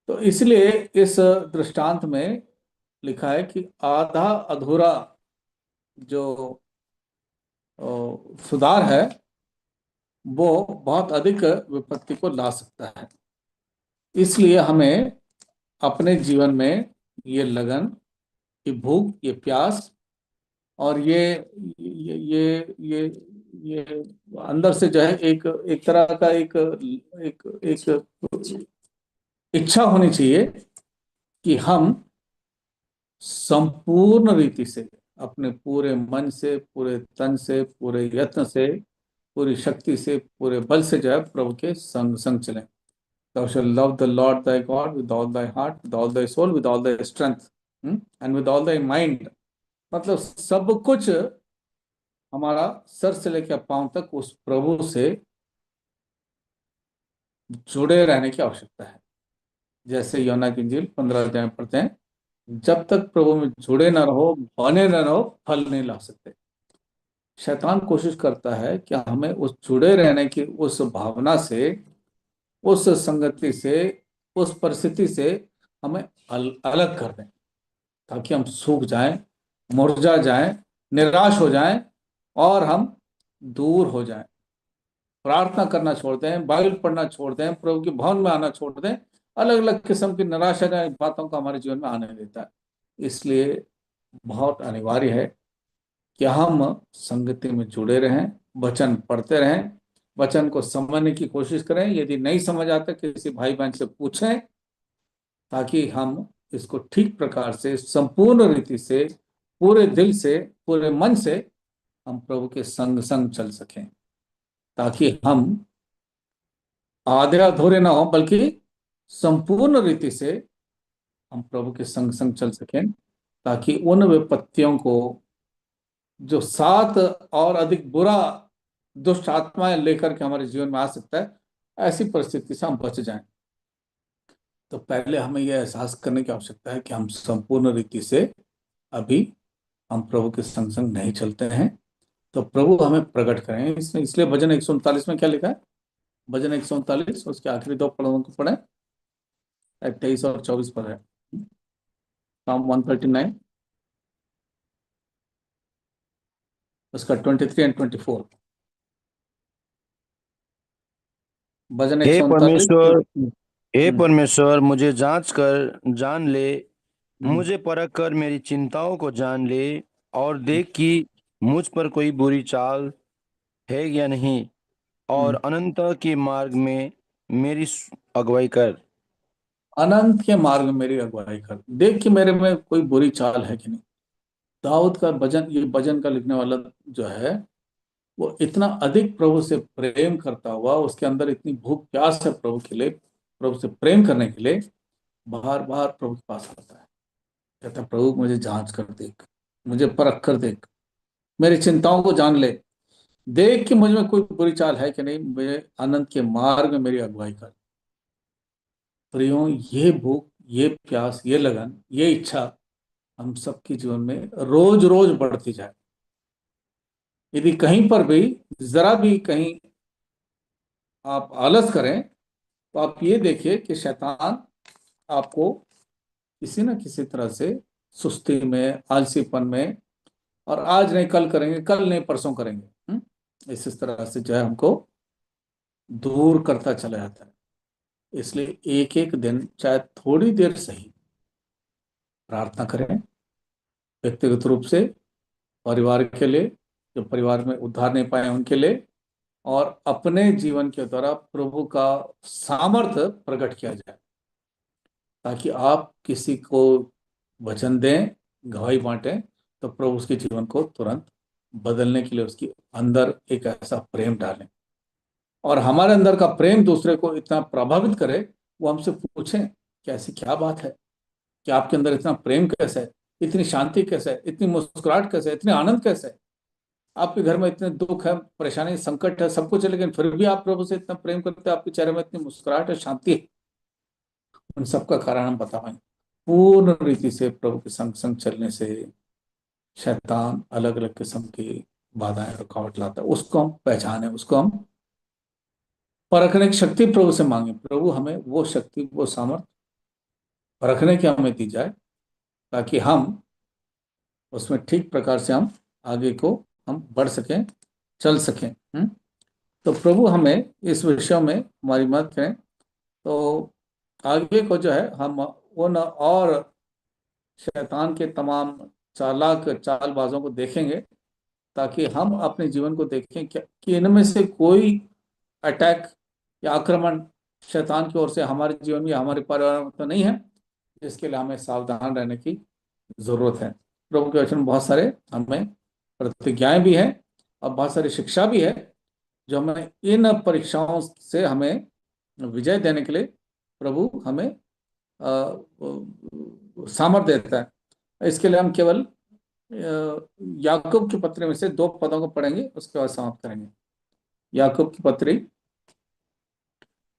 तो इसलिए इस दृष्टांत में लिखा है कि आधा अधूरा जो सुधार है वो बहुत अधिक विपत्ति को ला सकता है। इसलिए हमें अपने जीवन में ये लगन, ये भूख, ये प्यास और ये अंदर से जो है एक तरह का एक इच्छा होनी चाहिए कि हम संपूर्ण रीति से, अपने पूरे मन से, पूरे तन से, पूरे यत्न से, पूरी शक्ति से, पूरे बल से जो है प्रभु के संग संग चलें। Thou shalt love the Lord thy God with all thy heart, with all thy soul, with all thy strength, and with all thy mind। मतलब सब कुछ हमारा सर से लेकर पांव तक उस प्रभु से जुड़े रहने की आवश्यकता है। जैसे योना की इंजील 15 अध्याय में पढ़ते हैं, जब तक प्रभु में जुड़े ना रहो, बने ना रहो, फल नहीं ला सकते। शैतान कोशिश करता है कि हमें उस जुड़े रहने की उस भावना से, उस संगति से, उस परिस्थिति से हमें अलग कर दें, ताकि हम सूख जाएं, मुरझा जाएं, निराश हो जाएं और हम दूर हो जाएं, प्रार्थना करना छोड़ दें, बाइबल पढ़ना छोड़ दें, प्रभु के भवन में आना छोड़ दें। अलग अलग किस्म की निराशाजनक बातों का हमारे जीवन में आने देता है। इसलिए बहुत अनिवार्य है कि हम संगति में जुड़े रहें, वचन पढ़ते रहें, वचन को समझने की कोशिश करें। यदि नहीं समझ आता, किसी भाई बहन से पूछें, ताकि हम इसको ठीक प्रकार से, संपूर्ण रीति से, पूरे दिल से, पूरे मन से हम प्रभु के संग संग चल सकें, ताकि हम आधे अधूरे ना हो, बल्कि संपूर्ण रीति से हम प्रभु के संग संग चल सकें, ताकि उन विपत्तियों को, जो 7 और अधिक बुरा दुष्ट आत्माएं लेकर के हमारे जीवन में आ सकता है, ऐसी परिस्थिति से हम बच जाएं। तो पहले हमें यह एहसास करने की आवश्यकता है कि हम संपूर्ण रीति से अभी हम प्रभु के संग संग नहीं चलते हैं। तो प्रभु हमें प्रकट करें। इसलिए भजन 139 में क्या लिखा है? भजन 139 उसके आखिरी 2 पदों को पढ़ें, 23 और 24 पर है। Psalm 139 उसका 23 और 24। भजन हे 139। परमेश्वर, हे परमेश्वर, मुझे जांच कर जान ले, मुझे परख कर मेरी चिंताओं को जान ले, और देख कि मुझ पर कोई बुरी चाल है या नहीं, और अनंत के मार्ग में मेरी अगुवाई कर। अनंत के मार्ग में मेरी अगुवाई कर, देख कि मेरे में कोई बुरी चाल है कि नहीं। दाऊद का भजन, ये भजन का लिखने वाला जो है, वो इतना अधिक प्रभु से प्रेम करता हुआ, उसके अंदर इतनी भूख प्यास है प्रभु के लिए, प्रभु से प्रेम करने के लिए, बार बार प्रभु के पास आता है। कहता है, प्रभु मुझे जांच कर देख, मुझे परख कर देख, मेरी चिंताओं को जान ले, देख कि मुझ में कोई बुरी चाल है कि नहीं, मेरे अनंत के मार्ग में मेरी अगुवाई कर। प्रियो, ये भूख, ये प्यास, ये लगन, ये इच्छा हम सबके जीवन में रोज रोज बढ़ती जाए। यदि कहीं पर भी जरा भी कहीं आप आलस करें, तो आप ये देखिए कि शैतान आपको किसी न किसी तरह से सुस्ती में, आलसीपन में, और आज नहीं कल करेंगे, कल नहीं परसों करेंगे, इस तरह से जो है हमको दूर करता चला जाता है। इसलिए एक एक दिन, चाहे थोड़ी देर सही, प्रार्थना करें, व्यक्तिगत रूप से, परिवार के लिए, जो परिवार में उद्धार नहीं पाए उनके लिए, और अपने जीवन के द्वारा प्रभु का सामर्थ्य प्रकट किया जाए, ताकि आप किसी को वचन दें, गवाही बांटें, तो प्रभु उसके जीवन को तुरंत बदलने के लिए उसके अंदर एक ऐसा प्रेम डालें, और हमारे अंदर का प्रेम दूसरे को इतना प्रभावित करे, वो हमसे पूछें कि ऐसी क्या बात है, कि आपके अंदर इतना प्रेम कैसे है, इतनी शांति कैसे है, इतनी मुस्कुराहट कैसे है, इतने आनंद कैसे है। आपके घर में इतने दुख है, परेशानी, संकट है, सब कुछ है, लेकिन फिर भी आप प्रभु से इतना प्रेम करते हैं, आपके चेहरे में इतनी मुस्कुराहट है, शांति है। उन सबका कारण हम बताएं। पूर्ण रीति से प्रभु के संग संग चलने से शैतान अलग अलग किस्म की बाधाएं, रुकावट लाता है। उसको हम पहचाने, उसको हम परखने की शक्ति प्रभु से मांगे। प्रभु हमें वो शक्ति, वो सामर्थ परखने की हमें दी जाए, ताकि हम उसमें ठीक प्रकार से हम आगे को हम बढ़ सकें, चल सकें। तो प्रभु हमें इस विषय में हमारी मदद करें। तो आगे को जो है हम उन और शैतान के तमाम चालाक चालबाजों को देखेंगे, ताकि हम अपने जीवन को देखें कि इनमें से कोई अटैक या आक्रमण शैतान की ओर से हमारे जीवन में, हमारे परिवार में तो नहीं है, जिसके लिए हमें सावधान रहने की जरूरत है। प्रभु के वचन में बहुत सारे हमें प्रतिज्ञाएं भी हैं और बहुत सारी शिक्षा भी है, जो हमें इन परीक्षाओं से हमें विजय देने के लिए प्रभु हमें सामर्थ्य देता है। इसके लिए हम केवल याकूब की पत्री में से 2 पदों को पढ़ेंगे, उसके बाद समाप्त करेंगे। याकूब की पत्री,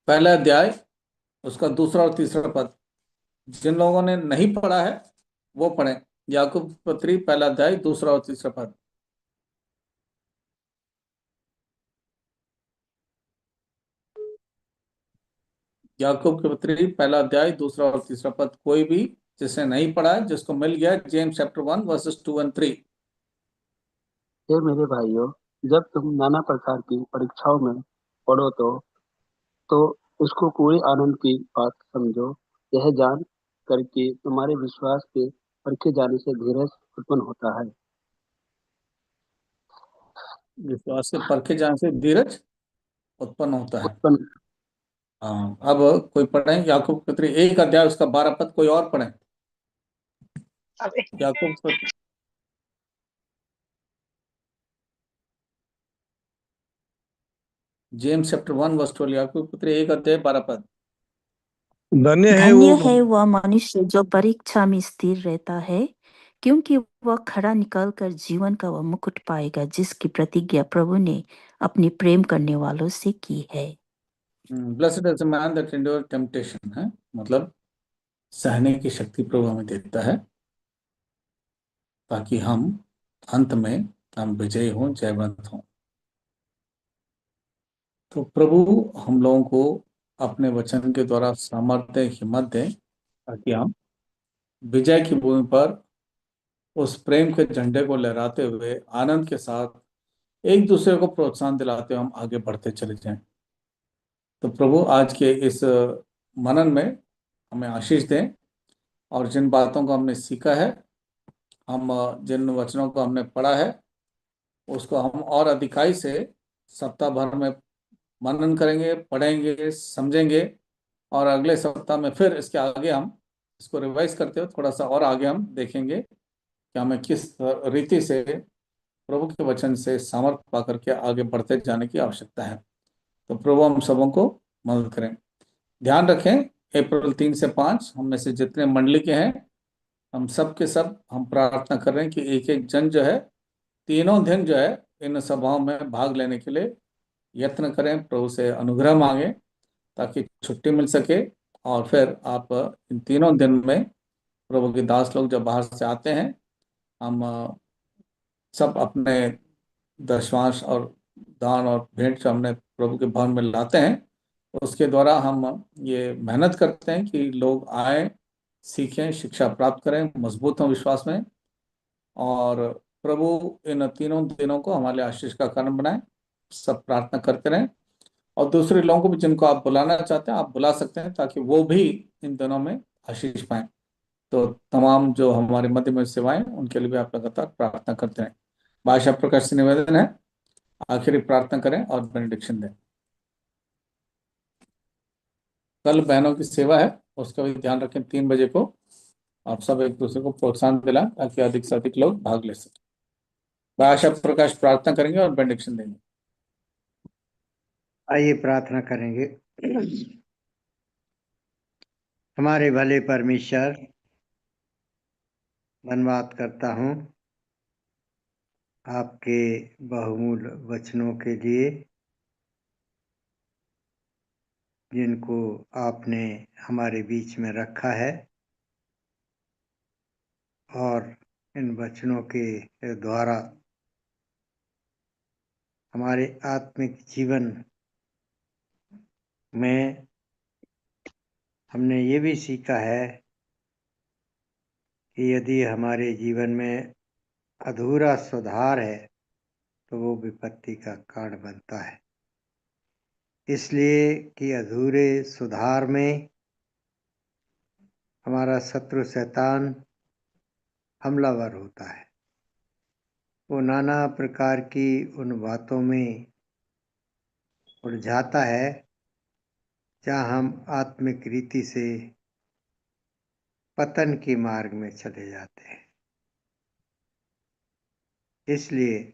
पहला अध्याय उसका दूसरा और तीसरा पद। जिन लोगों ने नहीं पढ़ा है वो पढ़ें। याकूब पत्री पहला अध्याय दूसरा और तीसरा पद। याकूब की पत्री पहला अध्याय दूसरा और तीसरा पद। कोई भी जिसने नहीं पढ़ा है, जिसको मिल गया, जेम्स चैप्टर 1 वर्सेस 2 और 3। हे मेरे भाइयों, जब तुम नाना प्रकार की परीक्षाओं में पढ़ो तो उसको पूरे आनंद की बात समझो, यह जान करके तुम्हारे विश्वास के परखे जाने से धीरज उत्पन्न होता है। विश्वास के परखे जाने से धीरज उत्पन्न होता है। उत्पन्न हाँ, अब कोई पढ़े याकूब की पत्री 1 अध्याय उसका 12 पद। कोई और पढ़े याकूब की पत्री। James chapter 1 verse 12। याकूब की पत्री 1 अध्याय 12 पद। धन्य है धन्य वो है वह मनुष्य जो परीक्षा में स्थिर रहता है, क्योंकि वह खरा निकलकर जीवन का वह मुकुट पाएगा जिसकी प्रतिज्ञा प्रभु ने अपने प्रेम करने वालों से की है। Blessed is the man that endure temptation है, मतलब सहने की शक्ति प्रभु हमें देता है ताकि हम अंत में हम विजयी हों, जयवंत हों। तो प्रभु हम लोगों को अपने वचन के द्वारा सामर्थ्य, हिम्मत दें ताकि हम विजय की भूमि पर उस प्रेम के झंडे को लहराते हुए आनंद के साथ एक दूसरे को प्रोत्साहन दिलाते हुए हम आगे बढ़ते चले जाएं। तो प्रभु आज के इस मनन में हमें आशीष दें, और जिन बातों को हमने सीखा है, हम जिन वचनों को हमने पढ़ा है, उसको हम और अधिकाई से सप्ताह भर में मनन करेंगे, पढ़ेंगे, समझेंगे, और अगले सप्ताह में फिर इसके आगे हम इसको रिवाइज करते हुए थोड़ा सा और आगे हम देखेंगे कि हमें किस रीति से प्रभु के वचन से सामर्थ पा करके आगे बढ़ते जाने की आवश्यकता है। तो प्रभु हम सबों को मदद करें। ध्यान रखें, अप्रैल 3 से 5 हम में से जितने मंडली के हैं, हम सब के सब हम प्रार्थना कर रहे हैं कि एक एक जन जो है तीनों दिन जो है इन सभाओं में भाग लेने के लिए यत्न करें, प्रभु से अनुग्रह मांगे ताकि छुट्टी मिल सके। और फिर आप इन तीनों दिन में प्रभु के दास लोग जब बाहर से आते हैं, हम सब अपने दशवांश और दान और भेंट जो हमने प्रभु के भवन में लाते हैं, उसके द्वारा हम ये मेहनत करते हैं कि लोग आए, सीखें, शिक्षा प्राप्त करें, मजबूत हों विश्वास में, और प्रभु इन तीनों दिनों को हमारे आशीष का कारण बनाए। सब प्रार्थना करते रहें, और दूसरे लोगों को भी जिनको आप बुलाना चाहते हैं आप बुला सकते हैं ताकि वो भी इन दिनों में आशीष पाएं। तो तमाम जो हमारे मध्य में सेवाएं, उनके लिए भी आप लगातार प्रार्थना करते रहें। भाषा प्रकाश से निवेदन है, आखिरी प्रार्थना करें और बेनेडिक्शन दें। कल बहनों की सेवा है, उसका भी ध्यान रखें। 3 बजे को आप सब एक दूसरे को प्रोत्साहन दिलाएं ताकि अधिक से अधिक लोग भाग ले सकें। भाषा प्रकाश प्रार्थना करेंगे और बेनेडिक्शन देंगे। आइए प्रार्थना करेंगे। हमारे भले परमेश्वर, धन्यवाद करता हूँ आपके बहुमूल्य वचनों के लिए, जिनको आपने हमारे बीच में रखा है, और इन वचनों के द्वारा हमारे आत्मिक जीवन में हमने ये भी सीखा है कि यदि हमारे जीवन में अधूरा सुधार है तो वो विपत्ति का कारण बनता है, इसलिए कि अधूरे सुधार में हमारा शत्रु शैतान हमलावर होता है। वो नाना प्रकार की उन बातों में उलझाता है जहाँ हम आत्मिक रीति से पतन के मार्ग में चले जाते हैं। इसलिए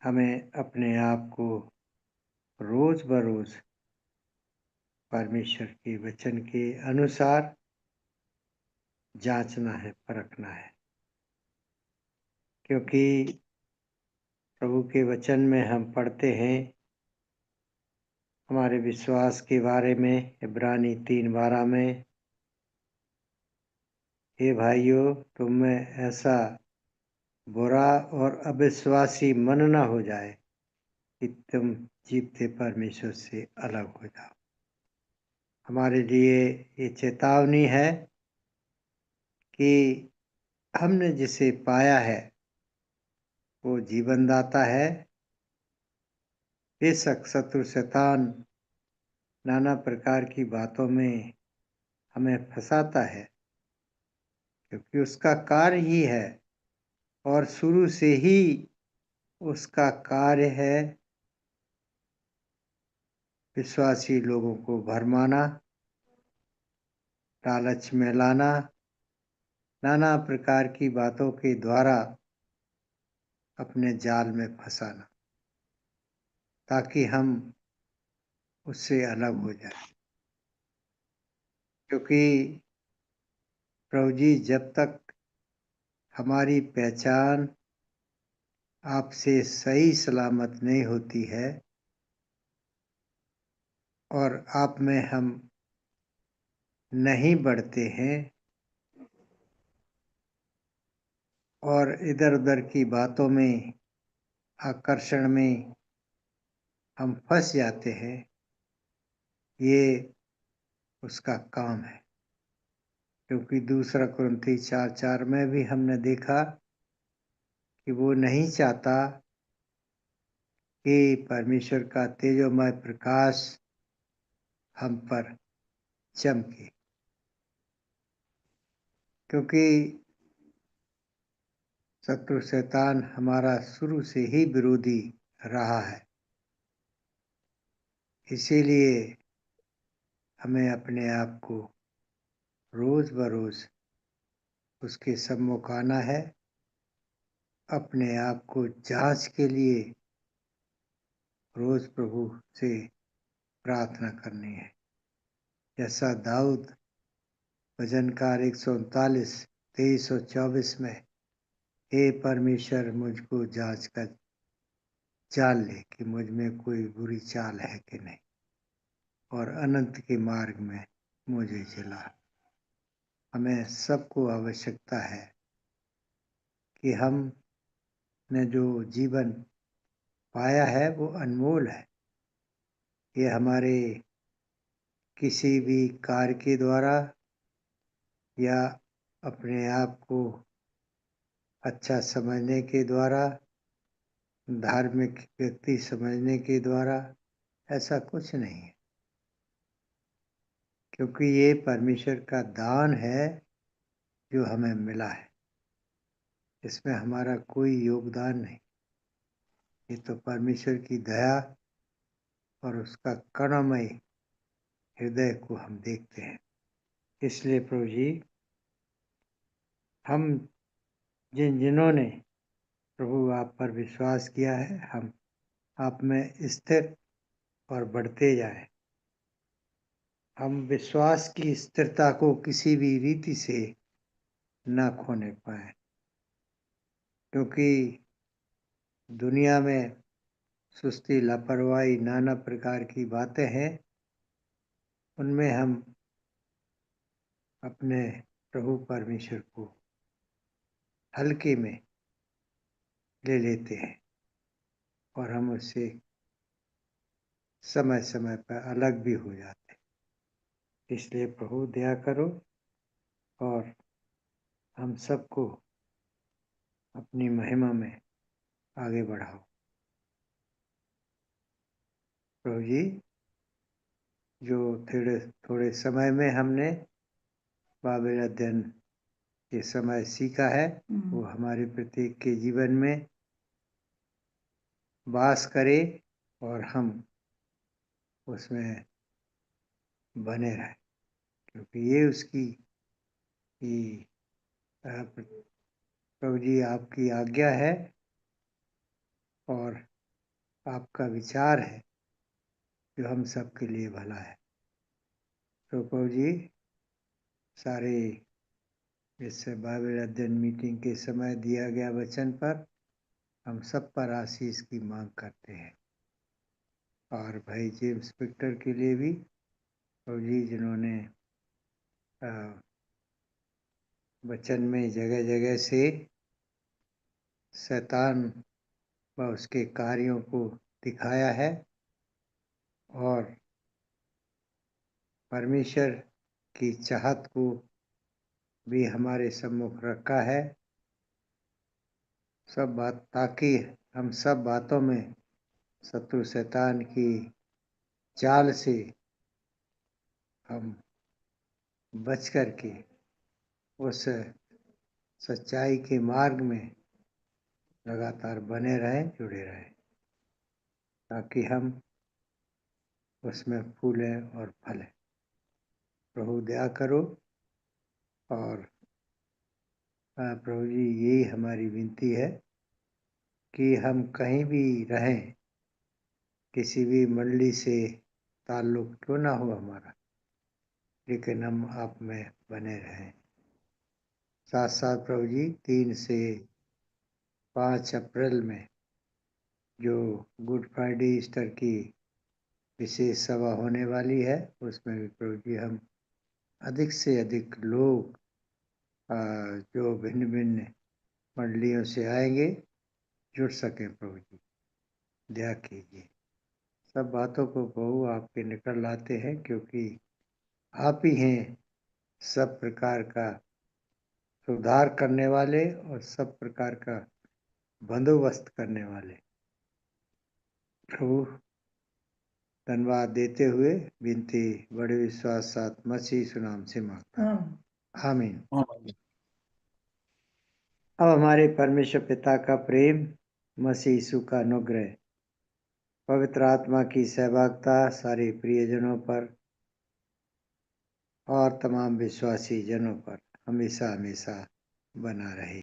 हमें अपने आप को रोज बरोज परमेश्वर के वचन के अनुसार जांचना है, परखना है, क्योंकि प्रभु के वचन में हम पढ़ते हैं हमारे विश्वास के बारे में इब्रानी 3:12 में, हे भाइयों, तुम में ऐसा बुरा और अविश्वासी मन न हो जाए कि तुम जीवते परमेश्वर से अलग हो जाओ। हमारे लिए ये चेतावनी है कि हमने जिसे पाया है वो जीवनदाता है। बेशक शत्रु शैतान नाना प्रकार की बातों में हमें फंसाता है, क्योंकि उसका कार्य ही है और शुरू से ही उसका कार्य है विश्वासी लोगों को भरमाना, लालच में लाना, नाना प्रकार की बातों के द्वारा अपने जाल में फंसाना, ताकि हम उससे अलग हो जाए। क्योंकि प्रभु जी, जब तक हमारी पहचान आपसे सही सलामत नहीं होती है और आप में हम नहीं बढ़ते हैं और इधर उधर की बातों में, आकर्षण में हम फंस जाते हैं, ये उसका काम है। क्योंकि 2 कुरिन्थी 4:4 में भी हमने देखा कि वो नहीं चाहता कि परमेश्वर का तेजोमय प्रकाश हम पर चमके, क्योंकि शत्रु शैतान हमारा शुरू से ही विरोधी रहा है। इसीलिए हमें अपने आप को रोज बरोज उसके सम्मुख आना है, अपने आप को जांच के लिए रोज प्रभु से प्रार्थना करनी है। जैसा दाऊद भजनकार 139 23 और 24 में, हे परमेश्वर, मुझको जांच कर जान ले कि मुझ में कोई बुरी चाल है कि नहीं, और अनंत के मार्ग में मुझे चला। हमें सबको आवश्यकता है कि हमने जो जीवन पाया है वो अनमोल है। ये हमारे किसी भी कार्य के द्वारा या अपने आप को अच्छा समझने के द्वारा, धार्मिक व्यक्ति समझने के द्वारा ऐसा कुछ नहीं है, क्योंकि ये परमेश्वर का दान है जो हमें मिला है। इसमें हमारा कोई योगदान नहीं, ये तो परमेश्वर की दया और उसका करुणामय हृदय को हम देखते हैं। इसलिए प्रभु जी, हम जिन्होंने प्रभु आप पर विश्वास किया है, हम आप में स्थिर और बढ़ते जाएं। हम विश्वास की स्थिरता को किसी भी रीति से न खोने पाए, क्योंकि दुनिया में सुस्ती, लापरवाही, नाना प्रकार की बातें हैं, उनमें हम अपने प्रभु परमेश्वर को हल्के में ले लेते हैं और हम उससे समय समय पर अलग भी हो जाते हैं। इसलिए प्रभु दया करो और हम सबको अपनी महिमा में आगे बढ़ाओ। प्रभु जी, जो थोड़े समय में हमने बाइबल अध्ययन के समय सीखा है, वो हमारे प्रत्येक के जीवन में वास करे और हम उसमें बने रहें, क्योंकि ये उसकी प्रभु जी आपकी आज्ञा है और आपका विचार है जो हम सबके लिए भला है। तो प्रभु जी, सारे इस बाइबल अध्ययन मीटिंग के समय दिया गया वचन पर हम सब पर आशीष की मांग करते हैं और भाई जेम्स विक्टर के लिए भी प्रभु जी, जिन्होंने वचन में जगह जगह से शैतान व उसके कार्यों को दिखाया है और परमेश्वर की चाहत को भी हमारे सम्मुख रखा है, सब बात, ताकि हम सब बातों में शत्रु शैतान की चाल से हम बच करके उस सच्चाई के मार्ग में लगातार बने रहें, जुड़े रहें, ताकि हम उसमें फूलें और फलें। प्रभु दया करो। और प्रभु जी, यही हमारी विनती है कि हम कहीं भी रहें, किसी भी मंडली से ताल्लुक क्यों ना हो हमारा, लेकिन हम आप में बने रहें। साथ साथ प्रभु जी, 3 से 5 अप्रैल में जो गुड फ्राइडे ईस्टर की विशेष सभा होने वाली है, उसमें भी प्रभु जी हम अधिक से अधिक लोग जो भिन्न भिन्न मंडलियों से आएंगे जुड़ सकें। प्रभु जी दया कीजिए। सब बातों को प्रभु आपके निकट लाते हैं, क्योंकि आप ही हैं सब प्रकार का सुधार करने वाले और सब प्रकार का बंदोबस्त करने वाले। प्रभु धन्यवाद देते हुए विनती बड़े विश्वास साथ मसीह यीशु नाम से मांगता हूं, आमीन। अब हमारे परमेश्वर पिता का प्रेम, मसीह यीशु का अनुग्रह, पवित्र आत्मा की सहभागिता सारे प्रियजनों पर और तमाम विश्वासी जनों पर हमेशा हमेशा बना रहे।